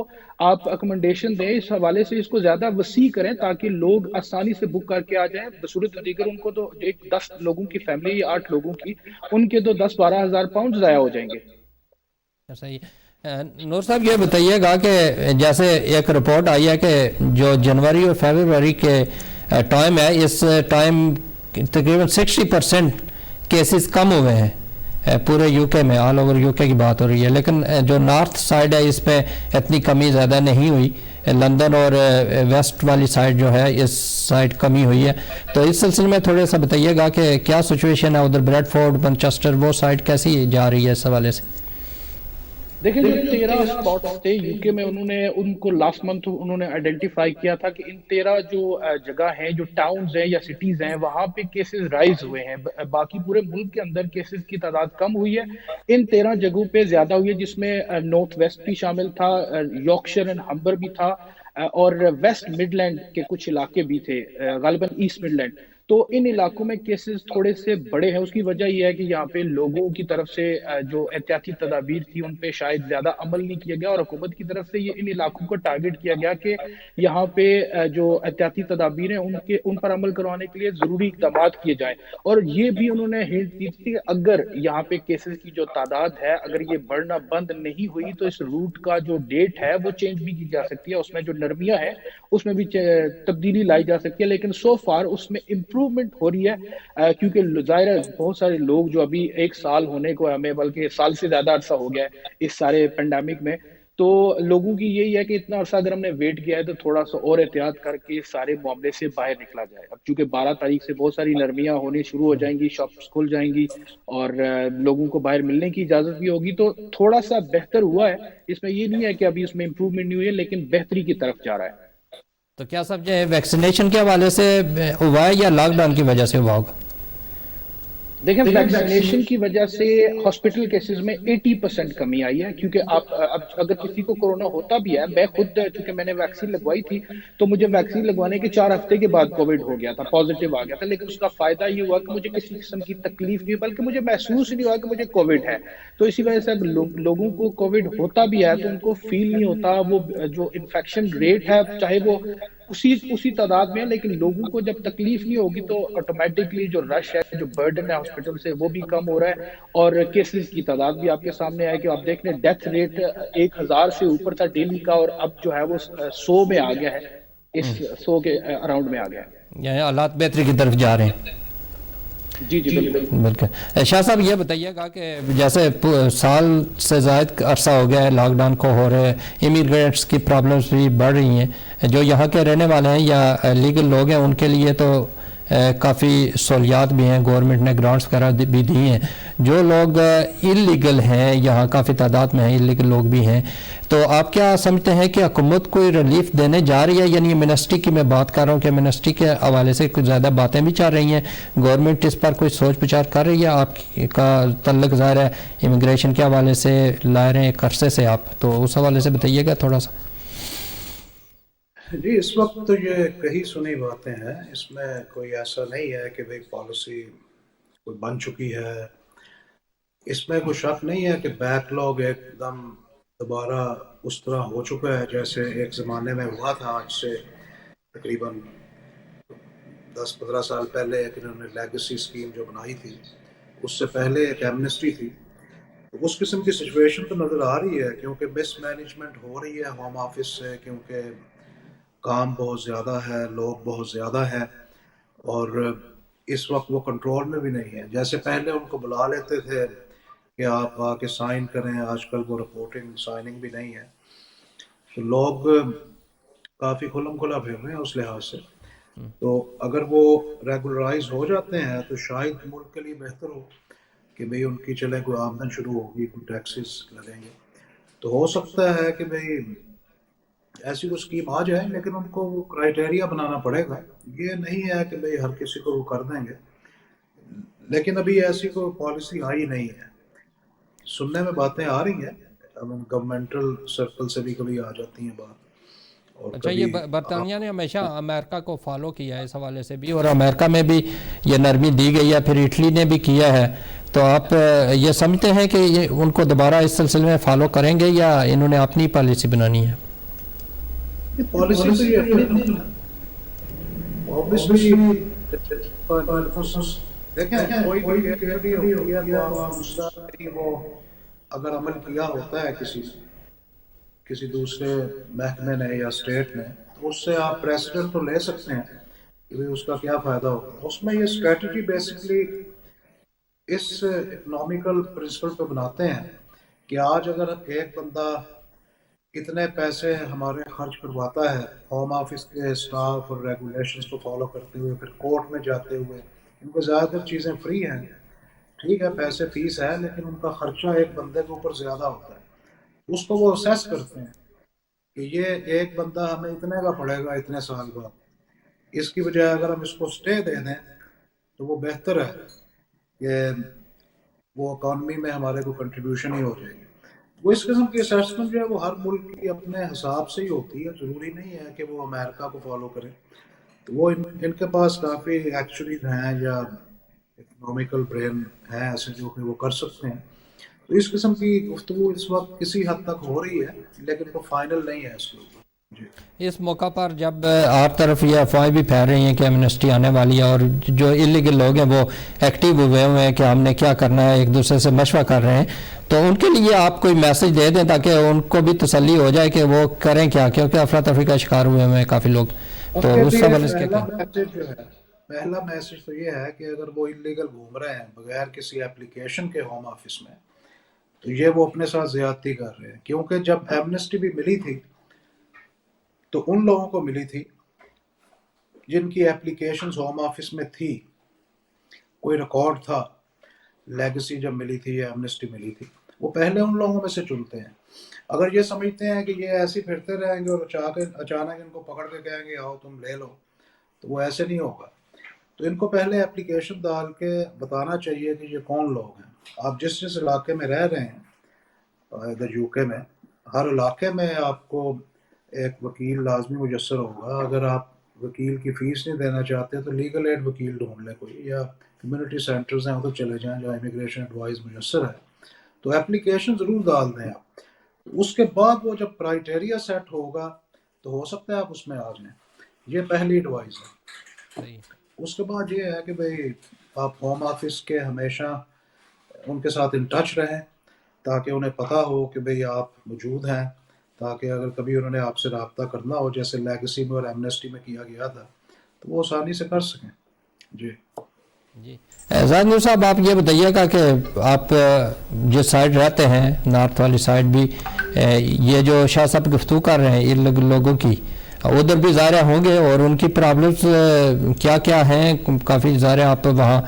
آپ اکمنڈیشن دیں، اس حوالے سے اس کو زیادہ وسیع کریں تاکہ لوگ آسانی سے بک کر کے آ جائیں۔ بصورت دیگر ان کو تو ایک 10 لوگوں کی فیملی یا 8 لوگوں کی ان کے تو 10-12 ہزار پاؤنڈ ضائع ہو جائیں گے۔ صحیح۔ نور صاحب یہ بتائیے گا کہ جیسے ایک رپورٹ آئی ہے کہ جو جنوری اور فیبروری کے ٹائم ہے اس ٹائم تقریباً 60% کیسز کم ہوئے ہیں پورے یو کے میں، آل اوور یو کے کی بات ہو رہی ہے، لیکن جو نارتھ سائڈ ہے اس پہ اتنی کمی زیادہ نہیں ہوئی، لندن اور ویسٹ والی سائڈ جو ہے اس سائڈ کمی ہوئی ہے۔ تو اس سلسلے میں تھوڑا سا بتائیے گا کہ کیا سچویشن ہے ادھر بریڈ فورڈ، مانچسٹر، وہ سائڈ کیسی جا رہی ہے اس حوالے سے؟ دیکھیں جو 13 اسپاٹس تھے یو کے میں ان کو لاسٹ منتھ انہوں نے آئیڈینٹیفائی کیا تھا کہ ان 13 جو جگہ ہیں، جو ٹاؤنز ہیں یا سٹیز ہیں، وہاں پہ کیسز رائز ہوئے ہیں۔ باقی پورے ملک کے اندر کیسز کی تعداد کم ہوئی ہے، ان 13 جگہوں پہ زیادہ ہوئی ہے، جس میں نارتھ ویسٹ بھی شامل تھا، یارکشائر اینڈ ہمبر بھی تھا، اور ویسٹ مڈ لینڈ کے کچھ علاقے بھی تھے، غالباً ایسٹ مڈ لینڈ۔ تو ان علاقوں میں کیسز تھوڑے سے بڑے ہیں، اس کی وجہ یہ ہے کہ یہاں پہ لوگوں کی طرف سے جو احتیاطی تدابیر تھی ان پہ شاید زیادہ عمل نہیں کیا گیا، اور حکومت کی طرف سے یہ ان علاقوں کو ٹارگٹ کیا گیا کہ یہاں پہ جو احتیاطی تدابیر ہیں ان پر عمل کروانے کے لیے ضروری اقدامات کیے جائیں۔ اور یہ بھی انہوں نے ہنٹ دی تھی کہ اگر یہاں پہ کیسز کی جو تعداد ہے اگر یہ بڑھنا بند نہیں ہوئی تو اس روٹ کا جو ڈیٹ ہے وہ چینج بھی کی جا سکتی ہے، اس میں جو نرمیاں ہیں اس میں بھی تبدیلی لائی جا سکتی ہے، لیکن سو فار اس میں امپروومنٹ ہو رہی ہے، کیونکہ ظاہر ہے بہت سارے لوگ جو ابھی 1 سال ہونے کو ہمیں بلکہ سال سے زیادہ عرصہ ہو گیا ہے اس سارے پینڈیمک میں، تو لوگوں کی یہی ہے کہ اتنا عرصہ اگر ہم نے ویٹ کیا ہے تو تھوڑا سا اور احتیاط کر کے سارے معاملے سے باہر نکلا جائے۔ اب چونکہ 12 تاریخ سے بہت ساری نرمیاں ہونی شروع ہو جائیں گی، شاپس کھل جائیں گی اور لوگوں کو باہر ملنے کی اجازت بھی ہوگی، تو تھوڑا سا بہتر ہوا ہے۔ اس میں یہ نہیں ہے کہ ابھی اس میں امپروومنٹ نہیں ہوئی ہے، لیکن بہتری کی طرف جا رہا ہے۔ تو کیا سمجھے ویکسینیشن کے حوالے سے ہوا ہے یا لاک ڈاؤن کی وجہ سے ہوا ہوگا؟ دیکھیں ویکسینیشن کی وجہ سے ہاسپٹل کیسز میں 80% کمی آئی ہے، کیونکہ اب اگر کسی کو کورونا ہوتا بھی ہے، میں خود چونکہ میں نے ویکسین لگوائی تھی تو مجھے ویکسین لگوانے کے 4 ہفتے کے بعد کووڈ ہو گیا تھا، پازیٹیو آ گیا تھا، لیکن اس کا فائدہ یہ ہوا کہ مجھے کسی قسم کی تکلیف نہیں، بلکہ مجھے محسوس نہیں ہوا کہ مجھے کووڈ ہے۔ تو اسی وجہ سے اب لوگوں کو کووڈ ہوتا بھی ہے تو ان کو فیل نہیں ہوتا، وہ جو انفیکشن ریٹ ہے چاہے وہ اسی تعداد میں ہے، لیکن لوگوں کو جب تکلیف نہیں ہوگی تو آٹومیٹکلی جو رش ہے، جو برڈن ہے ہاسپٹل سے وہ بھی کم ہو رہا ہے، اور کیسز کی تعداد بھی آپ کے سامنے ہے کہ آپ دیکھ لیں ڈیتھ ریٹ 1000 سے اوپر تھا ڈیلی کا، اور اب جو ہے وہ 100 میں آ گیا ہے، اس 100 کے اراؤنڈ میں آ گیا ہے، یعنی حالات بہتری کی طرف جا رہے ہیں۔ جی بالکل بالکل شاہ صاحب یہ بتائیے گا کہ جیسے سال سے زائد عرصہ ہو گیا ہے لاک ڈاؤن کو ہو رہے امیگرینٹس کی پرابلمس بھی بڑھ رہی ہیں، جو یہاں کے رہنے والے ہیں یا لیگل لوگ ہیں ان کے لیے تو کافی سہولیات بھی ہیں، گورنمنٹ نے گرانٹس وغیرہ بھی دی ہیں. جو لوگ انلیگل ہیں یہاں کافی تعداد میں ہیں، انلیگل لوگ بھی ہیں، تو آپ کیا سمجھتے ہیں کہ حکومت کوئی ریلیف دینے جا رہی ہے؟ یعنی منسٹری کی میں بات کر رہا ہوں کہ منسٹری کے حوالے سے کچھ زیادہ باتیں بھی چل رہی ہیں، گورنمنٹ اس پر کوئی سوچ بچار کر رہی ہے؟ آپ کا تعلق ظاہر ہے امیگریشن کے حوالے سے لا رہے ہیں ایک عرصے سے آپ، تو اس حوالے سے بتائیے گا تھوڑا سا. جی اس وقت تو یہ کہی سنی باتیں ہیں، اس میں کوئی ایسا نہیں ہے کہ بھئی پالیسی کوئی بن چکی ہے. اس میں کوئی شک نہیں ہے کہ بیک لاگ ایک دم دوبارہ اس طرح ہو چکا ہے جیسے ایک زمانے میں ہوا تھا. آج سے تقریباً 10-15 سال پہلے ایک انہوں نے لیگسی اسکیم جو بنائی تھی، اس سے پہلے ایک ایمنسٹی تھی. اس قسم کی سچویشن تو نظر آ رہی ہے کیونکہ مس مینجمنٹ ہو رہی ہے ہوم آفس سے، کیونکہ کام بہت زیادہ ہے، لوگ بہت زیادہ ہیں، اور اس وقت وہ کنٹرول میں بھی نہیں ہے. جیسے پہلے ان کو بلا لیتے تھے کہ آپ آ کے سائن کریں، آج کل وہ رپورٹنگ سائننگ بھی نہیں ہے. تو لوگ کافی کھلم کھلا پھر رہے ہیں اس لحاظ سے. تو اگر وہ ریگولرائز ہو جاتے ہیں تو شاید ملک کے لیے بہتر ہو کہ بھئی ان کی چلے کوئی آمدن شروع ہوگی، کوئی ٹیکسز لگیں گے. تو ہو سکتا ہے کہ بھئی ایسی کوئی اسکیم آ جائے، لیکن ان کو وہ کرائیٹیریا بنانا پڑے گا. یہ نہیں ہے کہ بھئی ہر کسی کو وہ کر دیں گے، لیکن ابھی ایسی کوئی پالیسی آئی نہیں ہے. سننے میں باتیں آ رہی ہیں، گورنمنٹل سرکل سے بھی کبھی آ جاتی ہیں بات. اچھا، یہ برطانیہ نے ہمیشہ امریکہ کو فالو کیا ہے اس حوالے سے بھی، اور امریکہ میں بھی یہ نرمی دی گئی ہے، پھر اٹلی نے بھی کیا ہے. تو آپ یہ سمجھتے ہیں کہ یہ ان کو دوبارہ اس سلسلے میں فالو کریں گے یا انہوں نے اپنی پالیسی بنانی ہے؟ پالیسی تو یہ دیکھیں، کوئی وہ اگر عمل کیا ہوتا ہے کسی دوسرے محکمے نے یا اسٹیٹ نے، تو اس سے آپ پریسیڈنٹ تو لے سکتے ہیں کہ اس کا کیا فائدہ ہوگا. اس میں یہ اسٹریٹجی بیسکلی اس اکنامیکل پرنسپل پہ بناتے ہیں کہ آج اگر ایک بندہ اتنے پیسے ہمارے خرچ کرواتا ہے ہوم آفس کے اسٹاف اور ریگولیشنز کو فالو کرتے ہوئے، پھر کورٹ میں جاتے ہوئے، ان کو زیادہ تر چیزیں فری ہیں، ٹھیک ہے پیسے فیس ہے، لیکن ان کا خرچہ ایک بندے کے اوپر زیادہ ہوتا ہے. اس کو وہ اسیس کرتے ہیں کہ یہ ایک بندہ ہمیں اتنے کا پڑے گا اتنے سال بعد، اس کی بجائے اگر ہم اس کو اسٹے دے دیں تو وہ بہتر ہے کہ وہ اکانومی میں ہمارے کو کنٹریبیوشن ہی ہو جائے گی. وہ اس قسم کی اسیسمنٹ جو ہے وہ ہر ملک کی اپنے حساب سے ہی ہوتی ہے، ضروری نہیں ہے کہ وہ امریکہ کو فالو کرے. تو وہ ان کے پاس کافی ایکچولیز ہیں یا اکنامیکل برین ہیں ایسے جو کہ وہ کر سکتے ہیں. تو اس قسم کی گفتگو اس وقت کسی حد تک ہو رہی ہے، لیکن وہ فائنل نہیں ہے اس کے اوپر. اس موقع پر جب آپ طرف یہ افواہیں بھی پھیل رہی ہیں کہ ایمنسٹی آنے والی ہے اور جو انلیگل لوگ ہیں وہ ایکٹیو ہوئے ہیں کہ ہم نے کیا کرنا ہے، ایک دوسرے سے مشورہ کر رہے ہیں، تو ان کے لیے آپ کوئی میسج دے دیں تاکہ ان کو بھی تسلی ہو جائے کہ وہ کریں کیا، کیونکہ افراتفری کا شکار ہوئے ہیں کافی لوگ. تو اس حوالے سے پہلا میسج تو یہ ہے کہ اگر وہ انلیگل گھوم رہے ہیں بغیر کسی اپلیکیشن کے ہوم آفس میں، تو یہ وہ اپنے ساتھ زیادتی کر رہے ہیں. کیونکہ جب ایمنسٹی بھی ملی تھی تو ان لوگوں کو ملی تھی جن کی اپلیکیشنز ہوم آفس میں تھی، کوئی ریکارڈ تھا. لیگسی جب ملی تھی یا ایمنسٹی ملی تھی، وہ پہلے ان لوگوں میں سے چنتے ہیں. اگر یہ سمجھتے ہیں کہ یہ ایسے پھرتے رہیں گے اور اچانک ان کو پکڑ کے کہیں گے آؤ تم لے لو، تو وہ ایسے نہیں ہوگا. تو ان کو پہلے اپلیکیشن ڈال کے بتانا چاہیے کہ یہ کون لوگ ہیں. آپ جس علاقے میں رہ رہے ہیں ادھر یو کے میں، ہر علاقے میں آپ کو ایک وکیل لازمی میسر ہوگا. اگر آپ وکیل کی فیس نہیں دینا چاہتے تو لیگل ایڈ وکیل ڈھونڈ لیں کوئی، یا کمیونٹی سینٹرز ہیں ادھر چلے جائیں جہاں امیگریشن ایڈوائز میسر ہے. تو اپلیکیشن ضرور ڈال دیں آپ. اس کے بعد وہ جب کرائیٹیریا سیٹ ہوگا تو ہو سکتا ہے آپ اس میں آ جائیں. یہ پہلی ایڈوائز ہے. اس کے بعد یہ ہے کہ بھئی آپ ہوم آفس کے ہمیشہ ان کے ساتھ ان ٹچ رہیں تاکہ انہیں پتہ ہو کہ بھئی آپ موجود ہیں، تاکہ اگر کبھی انہوں نے آپ سے رابطہ کرنا ہو جیسے لیگسی میں اور ایمنسٹی میں کیا گیا تھا تو وہ آسانی سے کر سکیں. جی زاہد نور صاحب آپ یہ بتائیے گا کہ آپ جس سائڈ رہتے ہیں نارتھ والی سائڈ بھی یہ جو شاہ صاحب گفتگو کر رہے ہیں ان لوگوں کی ادھر بھی ظاہر ہوں گے اور ان کی پرابلمس کیا کیا ہیں کافی ظاہر آپ وہاں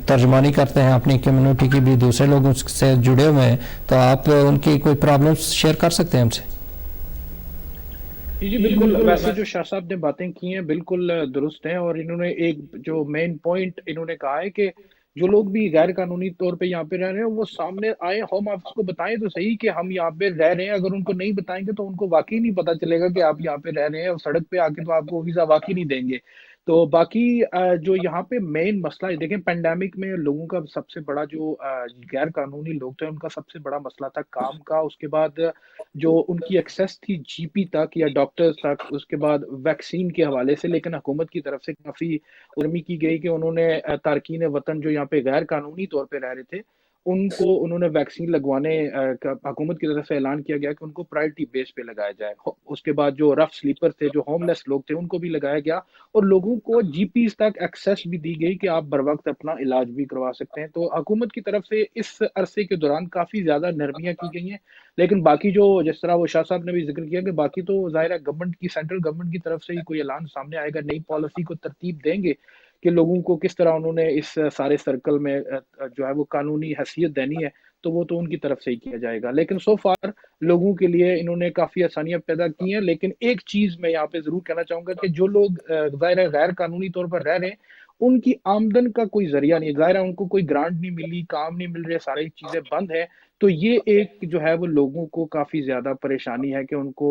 ترجمانی کرتے ہیں اپنی کمیونٹی کی بھی دوسرے لوگوں سے جڑے ہوئے ہیں تو آپ ان کی کوئی پرابلمس شیئر کر سکتے ہیں ہم سے؟ جی بالکل ویسے جو شاہ صاحب نے باتیں کی ہیں بالکل درست ہیں اور انہوں نے ایک جو مین پوائنٹ انہوں نے کہا ہے کہ جو لوگ بھی غیر قانونی طور پہ یہاں پہ رہ رہے ہیں وہ سامنے آئے ہوم آفس کو بتائیں تو صحیح کہ ہم یہاں پہ رہ رہے ہیں اگر ان کو نہیں بتائیں گے تو ان کو واقعی نہیں پتا چلے گا کہ آپ یہاں پہ رہ رہے ہیں اور سڑک پہ آ کے تو آپ کو ویزا واقعی نہیں دیں گے تو باقی جو یہاں پہ مین مسئلہ ہے دیکھیں پینڈیمک میں لوگوں کا سب سے بڑا جو غیر قانونی لوگ تھے ان کا سب سے بڑا مسئلہ تھا کام کا اس کے بعد جو ان کی ایکسیس تھی جی پی تک یا ڈاکٹرز تک اس کے بعد ویکسین کے حوالے سے لیکن حکومت کی طرف سے کافی ارمی کی گئی کہ انہوں نے تارکین وطن جو یہاں پہ غیر قانونی طور پہ رہ رہے تھے ان کو انہوں نے ویکسین لگوانے حکومت کی طرف سے اعلان کیا گیا کہ ان کو پرائرٹی بیس پہ لگایا جائے اس کے بعد جو رف سلیپر تھے جو ہوم لیس لوگ تھے ان کو بھی لگایا گیا اور لوگوں کو جی پیز تک ایکسیس بھی دی گئی کہ آپ بر وقت اپنا علاج بھی کروا سکتے ہیں تو حکومت کی طرف سے اس عرصے کے دوران کافی زیادہ نرمیاں کی گئی ہیں لیکن باقی جو جس طرح وہ شاہ صاحب نے بھی ذکر کیا کہ باقی تو ظاہر ہے گورنمنٹ کی سینٹرل گورنمنٹ کی طرف سے ہی کوئی اعلان سامنے آئے گا نئی پالیسی کو ترتیب دیں گے کہ لوگوں کو کس طرح انہوں نے اس سارے سرکل میں جو ہے وہ قانونی حیثیت دینی ہے تو وہ تو ان کی طرف سے ہی کیا جائے گا لیکن سو فار لوگوں کے لیے انہوں نے کافی آسانیاں پیدا کی ہیں لیکن ایک چیز میں یہاں پہ ضرور کہنا چاہوں گا کہ جو لوگ ظاہر غیر قانونی طور پر رہ رہے ہیں ان کی آمدن کا کوئی ذریعہ نہیں ظاہر ہے ان کو کوئی گرانٹ نہیں ملی کام نہیں مل رہے ساری چیزیں بند ہیں تو یہ ایک جو ہے وہ لوگوں کو کافی زیادہ پریشانی ہے کہ ان کو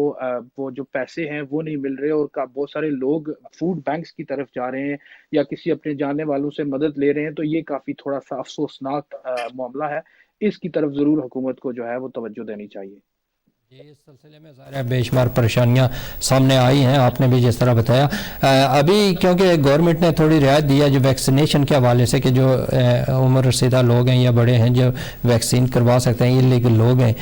وہ جو پیسے ہیں وہ نہیں مل رہے اور بہت سارے لوگ فوڈ بینکس کی طرف جا رہے ہیں یا کسی اپنے جاننے والوں سے مدد لے رہے ہیں تو یہ کافی تھوڑا سا افسوسناک معاملہ ہے اس کی طرف ضرور حکومت کو جو ہے وہ توجہ دینی چاہیے اس سلسلے میں ظاہر ہے بے شمار پریشانیاں سامنے آئی ہیں آپ نے بھی جس طرح بتایا ابھی کیونکہ گورنمنٹ نے تھوڑی رعایت دیا جو ویکسینیشن کے حوالے سے کہ جو عمر رسیدہ لوگ ہیں یا بڑے ہیں جو ویکسین کروا سکتے ہیں انلیگل لوگ ہیں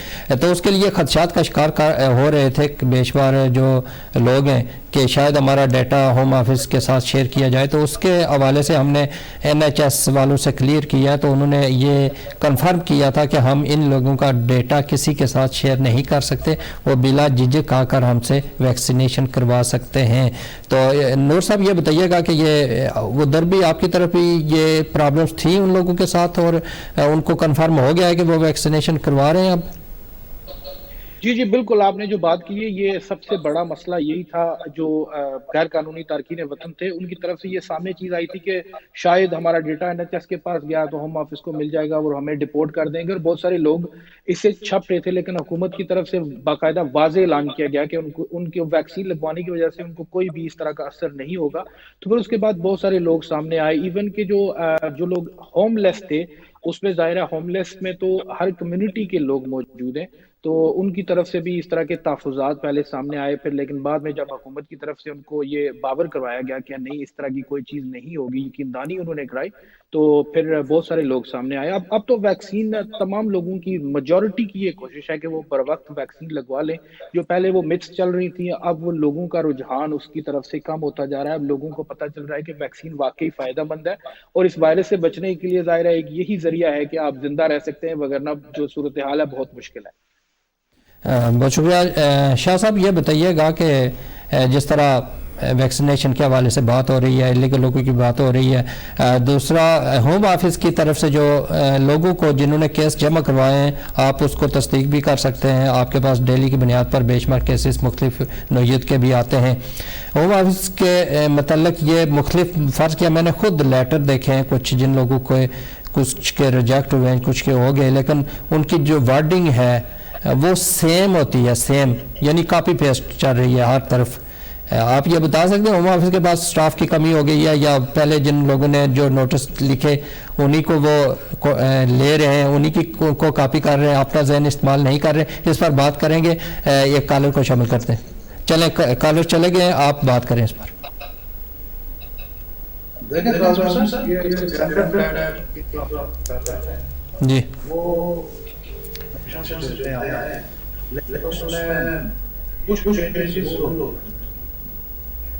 تو اس کے لیے خدشات کا شکار ہو رہے تھے بے شمار جو لوگ ہیں کہ شاید ہمارا ڈیٹا ہوم آفس کے ساتھ شیئر کیا جائے تو اس کے حوالے سے ہم نے این ایچ ایس والوں سے کلیئر کیا تو انہوں نے یہ کنفرم کیا تھا کہ ہم ان لوگوں کا ڈیٹا کسی کے ساتھ شیئر نہیں کر سکتے وہ بلا جھجک آ کر ہم سے ویکسینیشن کروا سکتے ہیں تو نور صاحب یہ بتائیے گا کہ یہ ادھر بھی آپ کی طرف بھی یہ پرابلمس تھیں ان لوگوں کے ساتھ اور ان کو کنفرم ہو گیا ہے کہ وہ ویکسینیشن کروا رہے ہیں اب؟ جی بالکل آپ نے جو بات کی ہے یہ سب سے بڑا مسئلہ یہی تھا جو غیر قانونی تارکین وطن تھے ان کی طرف سے یہ سامنے چیز آئی تھی کہ شاید ہمارا ڈیٹا این ایچ ایس کے پاس گیا تو ہوم آفس کو مل جائے گا اور ہمیں ڈپورٹ کر دیں گے اور بہت سارے لوگ اسے چھپ رہے تھے لیکن حکومت کی طرف سے باقاعدہ واضح اعلان کیا گیا کہ ان کی ویکسین لگوانے کی وجہ سے ان کو کوئی بھی اس طرح کا اثر نہیں ہوگا تو پھر اس کے بعد بہت سارے لوگ سامنے آئے ایون کہ جو لوگ ہوم لیس تھے اس میں ظاہر ہے ہوم لیس میں تو ہر کمیونٹی کے لوگ موجود ہیں تو ان کی طرف سے بھی اس طرح کے تحفظات پہلے سامنے آئے پھر لیکن بعد میں جب حکومت کی طرف سے ان کو یہ باور کروایا گیا کہ نہیں اس طرح کی کوئی چیز نہیں ہوگی یقین دہانی انہوں نے کرائی تو پھر بہت سارے لوگ سامنے آئے اب تو ویکسین تمام لوگوں کی میجورٹی کی یہ کوشش ہے کہ وہ بر وقت ویکسین لگوا لیں جو پہلے وہ متس چل رہی تھیں اب وہ لوگوں کا رجحان اس کی طرف سے کم ہوتا جا رہا ہے اب لوگوں کو پتہ چل رہا ہے کہ ویکسین واقعی فائدہ مند ہے اور اس وائرس سے بچنے کے لیے ظاہر ہے ایک یہی ذریعہ ہے کہ آپ زندہ رہ سکتے ہیں وگرنہ جو صورتحال ہے بہت مشکل ہے بہت شکریہ شاہ صاحب یہ بتائیے گا کہ جس طرح ویکسینیشن کے حوالے سے بات ہو رہی ہے انلیگل لوگوں کی بات ہو رہی ہے دوسرا ہوم آفس کی طرف سے جو لوگوں کو جنہوں نے کیس جمع کروائے ہیں آپ اس کو تصدیق بھی کر سکتے ہیں آپ کے پاس ڈیلی کی بنیاد پر بے شمار کیسز مختلف نوعیت کے بھی آتے ہیں ہوم آفس کے متعلق یہ مختلف فرض کیا میں نے خود لیٹر دیکھے ہیں کچھ جن لوگوں کو کچھ کے ریجیکٹ ہوئے ہیں کچھ کے ہو گئے لیکن ان کی جو وارڈنگ ہے وہ سیم ہوتی ہے سیم یعنی کاپی پیسٹ چل رہی ہے ہر طرف آپ یہ بتا سکتے ہیں ہوم آفس کے پاس سٹاف کی کمی ہو گئی ہے یا پہلے جن لوگوں نے جو نوٹس لکھے انہی کو وہ لے رہے ہیں انہی کی کو کاپی کر رہے ہیں اپنا ذہن استعمال نہیں کر رہے اس پر بات کریں گے ایک کالر کو شامل کرتے ہیں چلیں کالر چلے گئے آپ بات کریں اس پر جی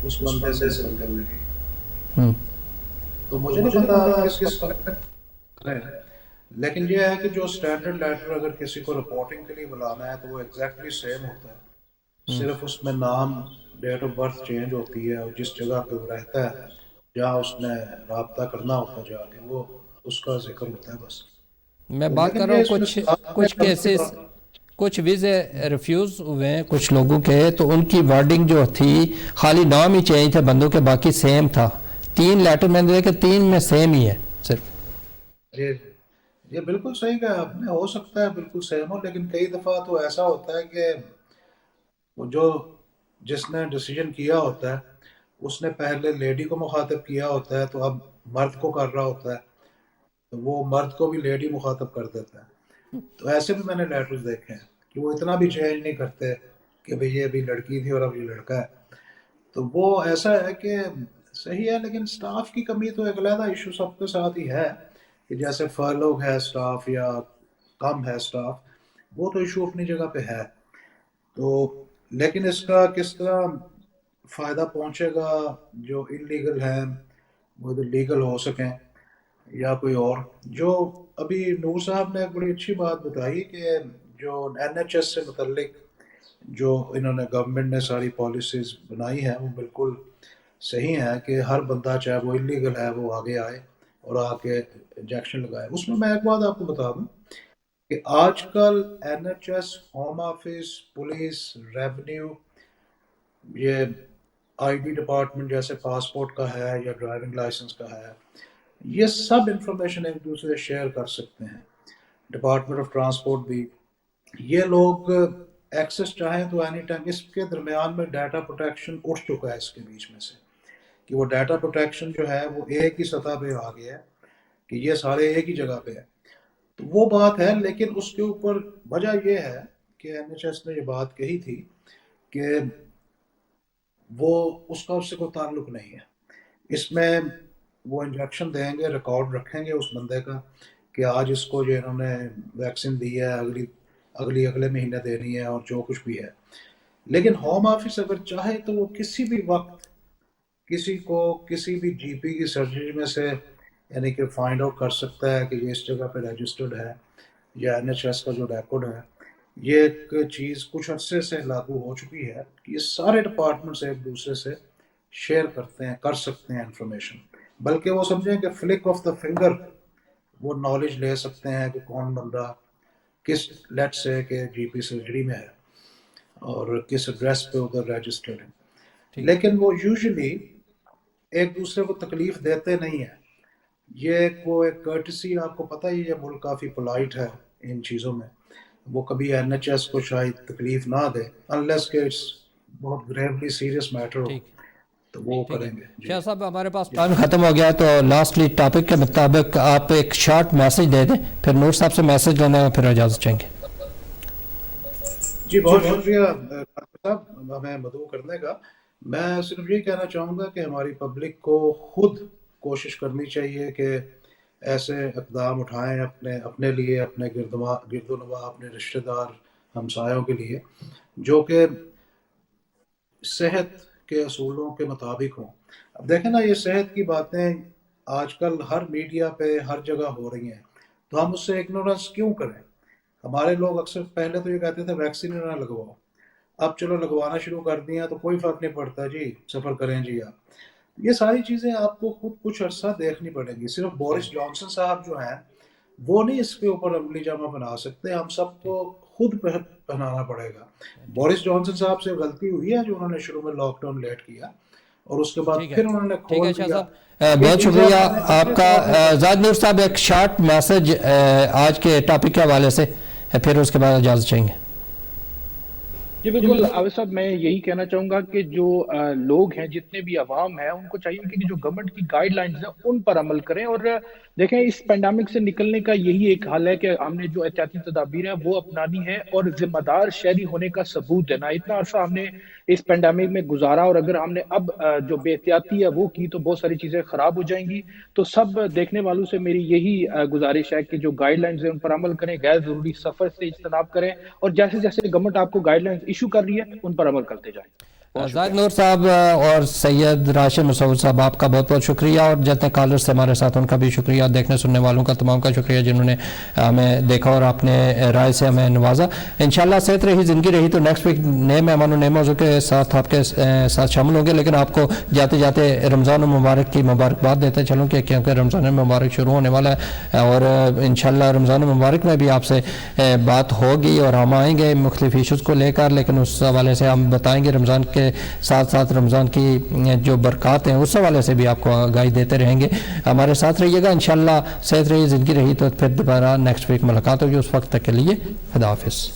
اس بندے سے کرنے کی تو مجھے نہیں پتا کس کریں، لیکن یہ ہے کہ جو اسٹینڈرڈ لیٹر اگر کسی کو رپورٹنگ کے لیے بلانا ہے تو وہ ایگزیکٹلی سیم ہوتا ہے، صرف اس میں نام، ڈیٹ آف برتھ چینج ہوتی ہے اور جس جگہ پہ وہ رہتا ہے جہاں اس نے رابطہ کرنا ہوتا ہے جا کے وہ اس کا ذکر ہوتا ہے بس۔ میں بات کر رہا ہوں کچھ کیسز، کچھ ویزے ریفیوز ہوئے ہیں کچھ لوگوں کے، تو ان کی وارڈنگ جو تھی خالی نام ہی چینج تھا بندوں کے، باقی سیم تھا۔ 3 لیٹر میں نے دیکھا 3 میں سیم ہی ہے صرف۔ یہ بالکل صحیح کہا آپ نے، ہو سکتا ہے بالکل سیم ہو، لیکن کئی دفعہ تو ایسا ہوتا ہے کہ وہ جو جس نے ڈیسیجن کیا ہوتا ہے اس نے پہلے لیڈی کو مخاطب کیا ہوتا ہے، تو اب مرد کو کر رہا ہوتا ہے، تو وہ مرد کو بھی لیڈی مخاطب کر دیتا ہے۔ تو ایسے بھی میں نے لیٹرز دیکھے ہیں کہ وہ اتنا بھی چینج نہیں کرتے کہ بھئی یہ ابھی لڑکی تھی اور اب یہ لڑکا ہے۔ تو وہ ایسا ہے کہ صحیح ہے، لیکن سٹاف کی کمی تو ایک علیحدہ ایشو سب کے ساتھ ہی ہے کہ جیسے فارلوگ ہے سٹاف یا کم ہے سٹاف، وہ تو ایشو اپنی جگہ پہ ہے۔ تو لیکن اس کا کس طرح فائدہ پہنچے گا جو انلیگل ہیں وہ ادھر لیگل ہو سکیں یا کوئی اور، جو ابھی نور صاحب نے ایک بڑی اچھی بات بتائی کہ جو این ایچ ایس سے متعلق جو انہوں نے گورنمنٹ نے ساری پالیسیز بنائی ہیں وہ بالکل صحیح ہیں کہ ہر بندہ چاہے وہ انلیگل ہے وہ آگے آئے اور آ کے انجیکشن لگائے۔ اس میں ایک بات آپ کو بتا دوں کہ آج کل N H S, home office, police, revenue, یہ آئی ڈی ڈپارٹمنٹ جیسے پاسپورٹ کا ہے یا ڈرائیونگ لائسنس کا ہے، یہ سب انفارمیشن ایک دوسرے سے شیئر کر سکتے ہیں۔ ڈپارٹمنٹ آف ٹرانسپورٹ بھی، یہ لوگ ایکسس چاہیں تو اینی ٹائم۔ اس کے درمیان میں ڈیٹا پروٹیکشن اٹھ چکا ہے اس کے بیچ میں سے، کہ وہ ڈیٹا پروٹیکشن جو ہے وہ ایک ہی سطح پہ آ گیا ہے کہ یہ سارے ایک ہی جگہ پہ ہے، تو وہ بات ہے۔ لیکن اس کے اوپر وجہ یہ ہے کہ این ایچ ایس نے یہ بات کہی تھی کہ وہ اس کا اس سے کوئی تعلق نہیں ہے، اس میں وہ انجیکشن دیں گے، ریکارڈ رکھیں گے اس بندے کا کہ آج اس کو جو انہوں نے ویکسین دی ہے، اگلے مہینے دینی ہے اور جو کچھ بھی ہے۔ لیکن ہوم آفس اگر چاہے تو وہ کسی بھی وقت کسی کو کسی بھی جی پی کی سرجری میں سے یعنی کہ فائنڈ آؤٹ کر سکتا ہے کہ یہ اس جگہ پہ رجسٹرڈ ہے یا این ایچ ایس کا جو ریکارڈ ہے۔ یہ ایک چیز کچھ عرصے سے لاگو ہو چکی ہے کہ یہ سارے ڈپارٹمنٹس ایک دوسرے سے شیئر کرتے ہیں، کر سکتے ہیں انفارمیشن، بلکہ وہ سمجھیں کہ فلک آف دا فنگر وہ نالج لے سکتے ہیں کہ کون بندہ کس لیٹ سے کہ جی پی سرجری میں ہے اور کس ایڈریس پہ ادھر رجسٹرڈ ہے۔ لیکن وہ یوزلی ایک دوسرے کو تکلیف دیتے نہیں ہیں، یہ ایک کرٹسی، آپ کو پتہ ہی یہ ملک کافی پولائٹ ہے ان چیزوں میں، وہ کبھی این ایچ ایس کو شاید تکلیف نہ دے انلیس کہ اٹس بہت گریولی سیریس میٹر ہو تو وہ کریں گے۔ شاہ صاحب ہمارے پاس ٹائم ختم ہو گیا، تو لاسٹلی ٹاپک کے مطابق آپ ایک شارٹ میسج دے دیں، پھر نور صاحب سے میسج لینے میں پھر اجازت چاہیں گے۔ جی بہت شکریہ صاحب ہمیں مدعو کرنے کا۔ میں صرف یہ کہنا چاہوں گا کہ ہماری پبلک کو خود کوشش کرنی چاہیے کہ ایسے اقدام اٹھائیں اپنے لیے، اپنے گرد و نواح، اپنے رشتہ دار، ہمسایوں کے لیے، جو کہ صحت کے اصولوں کے مطابق ہوں۔ اب دیکھیں نا، یہ صحت کی باتیں آج کل ہر میڈیا پہ ہر جگہ ہو رہی ہیں، تو ہم اس سے اگنورنس کیوں کریں؟ ہمارے لوگ اکثر پہلے تو یہ کہتے تھے ویکسین نہ لگواؤ، اب چلو لگوانا شروع کر دیا تو کوئی فرق نہیں پڑتا جی، سفر کریں جی آپ۔ یہ ساری چیزیں آپ کو خود کچھ عرصہ دیکھنی پڑیں گی۔ صرف بورس جانسن صاحب جو ہیں وہ نہیں اس کے اوپر عملی جامہ بنا سکتے، ہم سب کو خود پہنانا پڑے گا۔ بورس جانسن صاحب سے غلطی ہوئی ہے جو انہوں نے شروع میں لاک ڈاؤن لیٹ کیا اور اس کے بعد پھر انہوں نے کھول دیا۔ بہت شکریہ آپ کا۔ زاہد نور صاحب ایک شارٹ میسج آج کے ٹاپک کے حوالے سے، پھر اس کے بعد اجازت چاہیں گے۔ جی بالکل عاوض صاحب، میں یہی کہنا چاہوں گا کہ جو لوگ ہیں، جتنے بھی عوام ہیں، ان کو چاہیے کہ جو گورنمنٹ کی گائیڈ لائنز ہیں ان پر عمل کریں، اور دیکھیں اس پینڈیمک سے نکلنے کا یہی ایک حل ہے کہ ہم نے جو احتیاطی تدابیر ہیں وہ اپنانی ہے اور ذمہ دار شہری ہونے کا ثبوت دینا۔ اتنا عرصہ ہم نے اس پینڈیمک میں گزارا اور اگر ہم نے اب جو بے احتیاطی ہے وہ کی تو بہت ساری چیزیں خراب ہو جائیں گی۔ تو سب دیکھنے والوں سے میری یہی گزارش ہے کہ جو گائیڈ لائنز ہیں ان پر عمل کریں، غیر ضروری سفر سے اجتناب کریں، اور جیسے جیسے گورنمنٹ آپ کو گائیڈ لائنز ایشو کر رہی ہے ان پر عمل کرتے جائیں۔ زاہد نور صاحب اور سید راشد مسعود صاحب آپ کا بہت بہت شکریہ، اور جتنے کالرز تھے ہمارے ساتھ ان کا بھی شکریہ، دیکھنے سننے والوں کا تمام کا شکریہ جنہوں نے ہمیں دیکھا اور اپنے رائے سے ہمیں نوازا۔ انشاءاللہ صحت رہی زندگی رہی تو نیکسٹ ویک نئے مہمان و نئے موضوع کے ساتھ آپ کے ساتھ شامل ہوں گے، لیکن آپ کو جاتے جاتے رمضان المبارک کی مبارکباد دیتے چلوں کہ کیونکہ رمضان المبارک شروع ہونے والا ہے، اور انشاءاللہ رمضان المبارک میں بھی آپ سے بات ہوگی اور ہم آئیں گے مختلف ایشوز کو لے کر، لیکن اس حوالے سے ہم بتائیں گے رمضان کے ساتھ ساتھ رمضان کی جو برکات ہیں اس حوالے سے بھی آپ کو آگاہی دیتے رہیں گے۔ ہمارے ساتھ رہیے گا، انشاءاللہ صحت رہی زندگی رہی تو پھر دوبارہ نیکسٹ ویک ملاقات ہوگی، اس وقت تک کے لیے خدا حافظ۔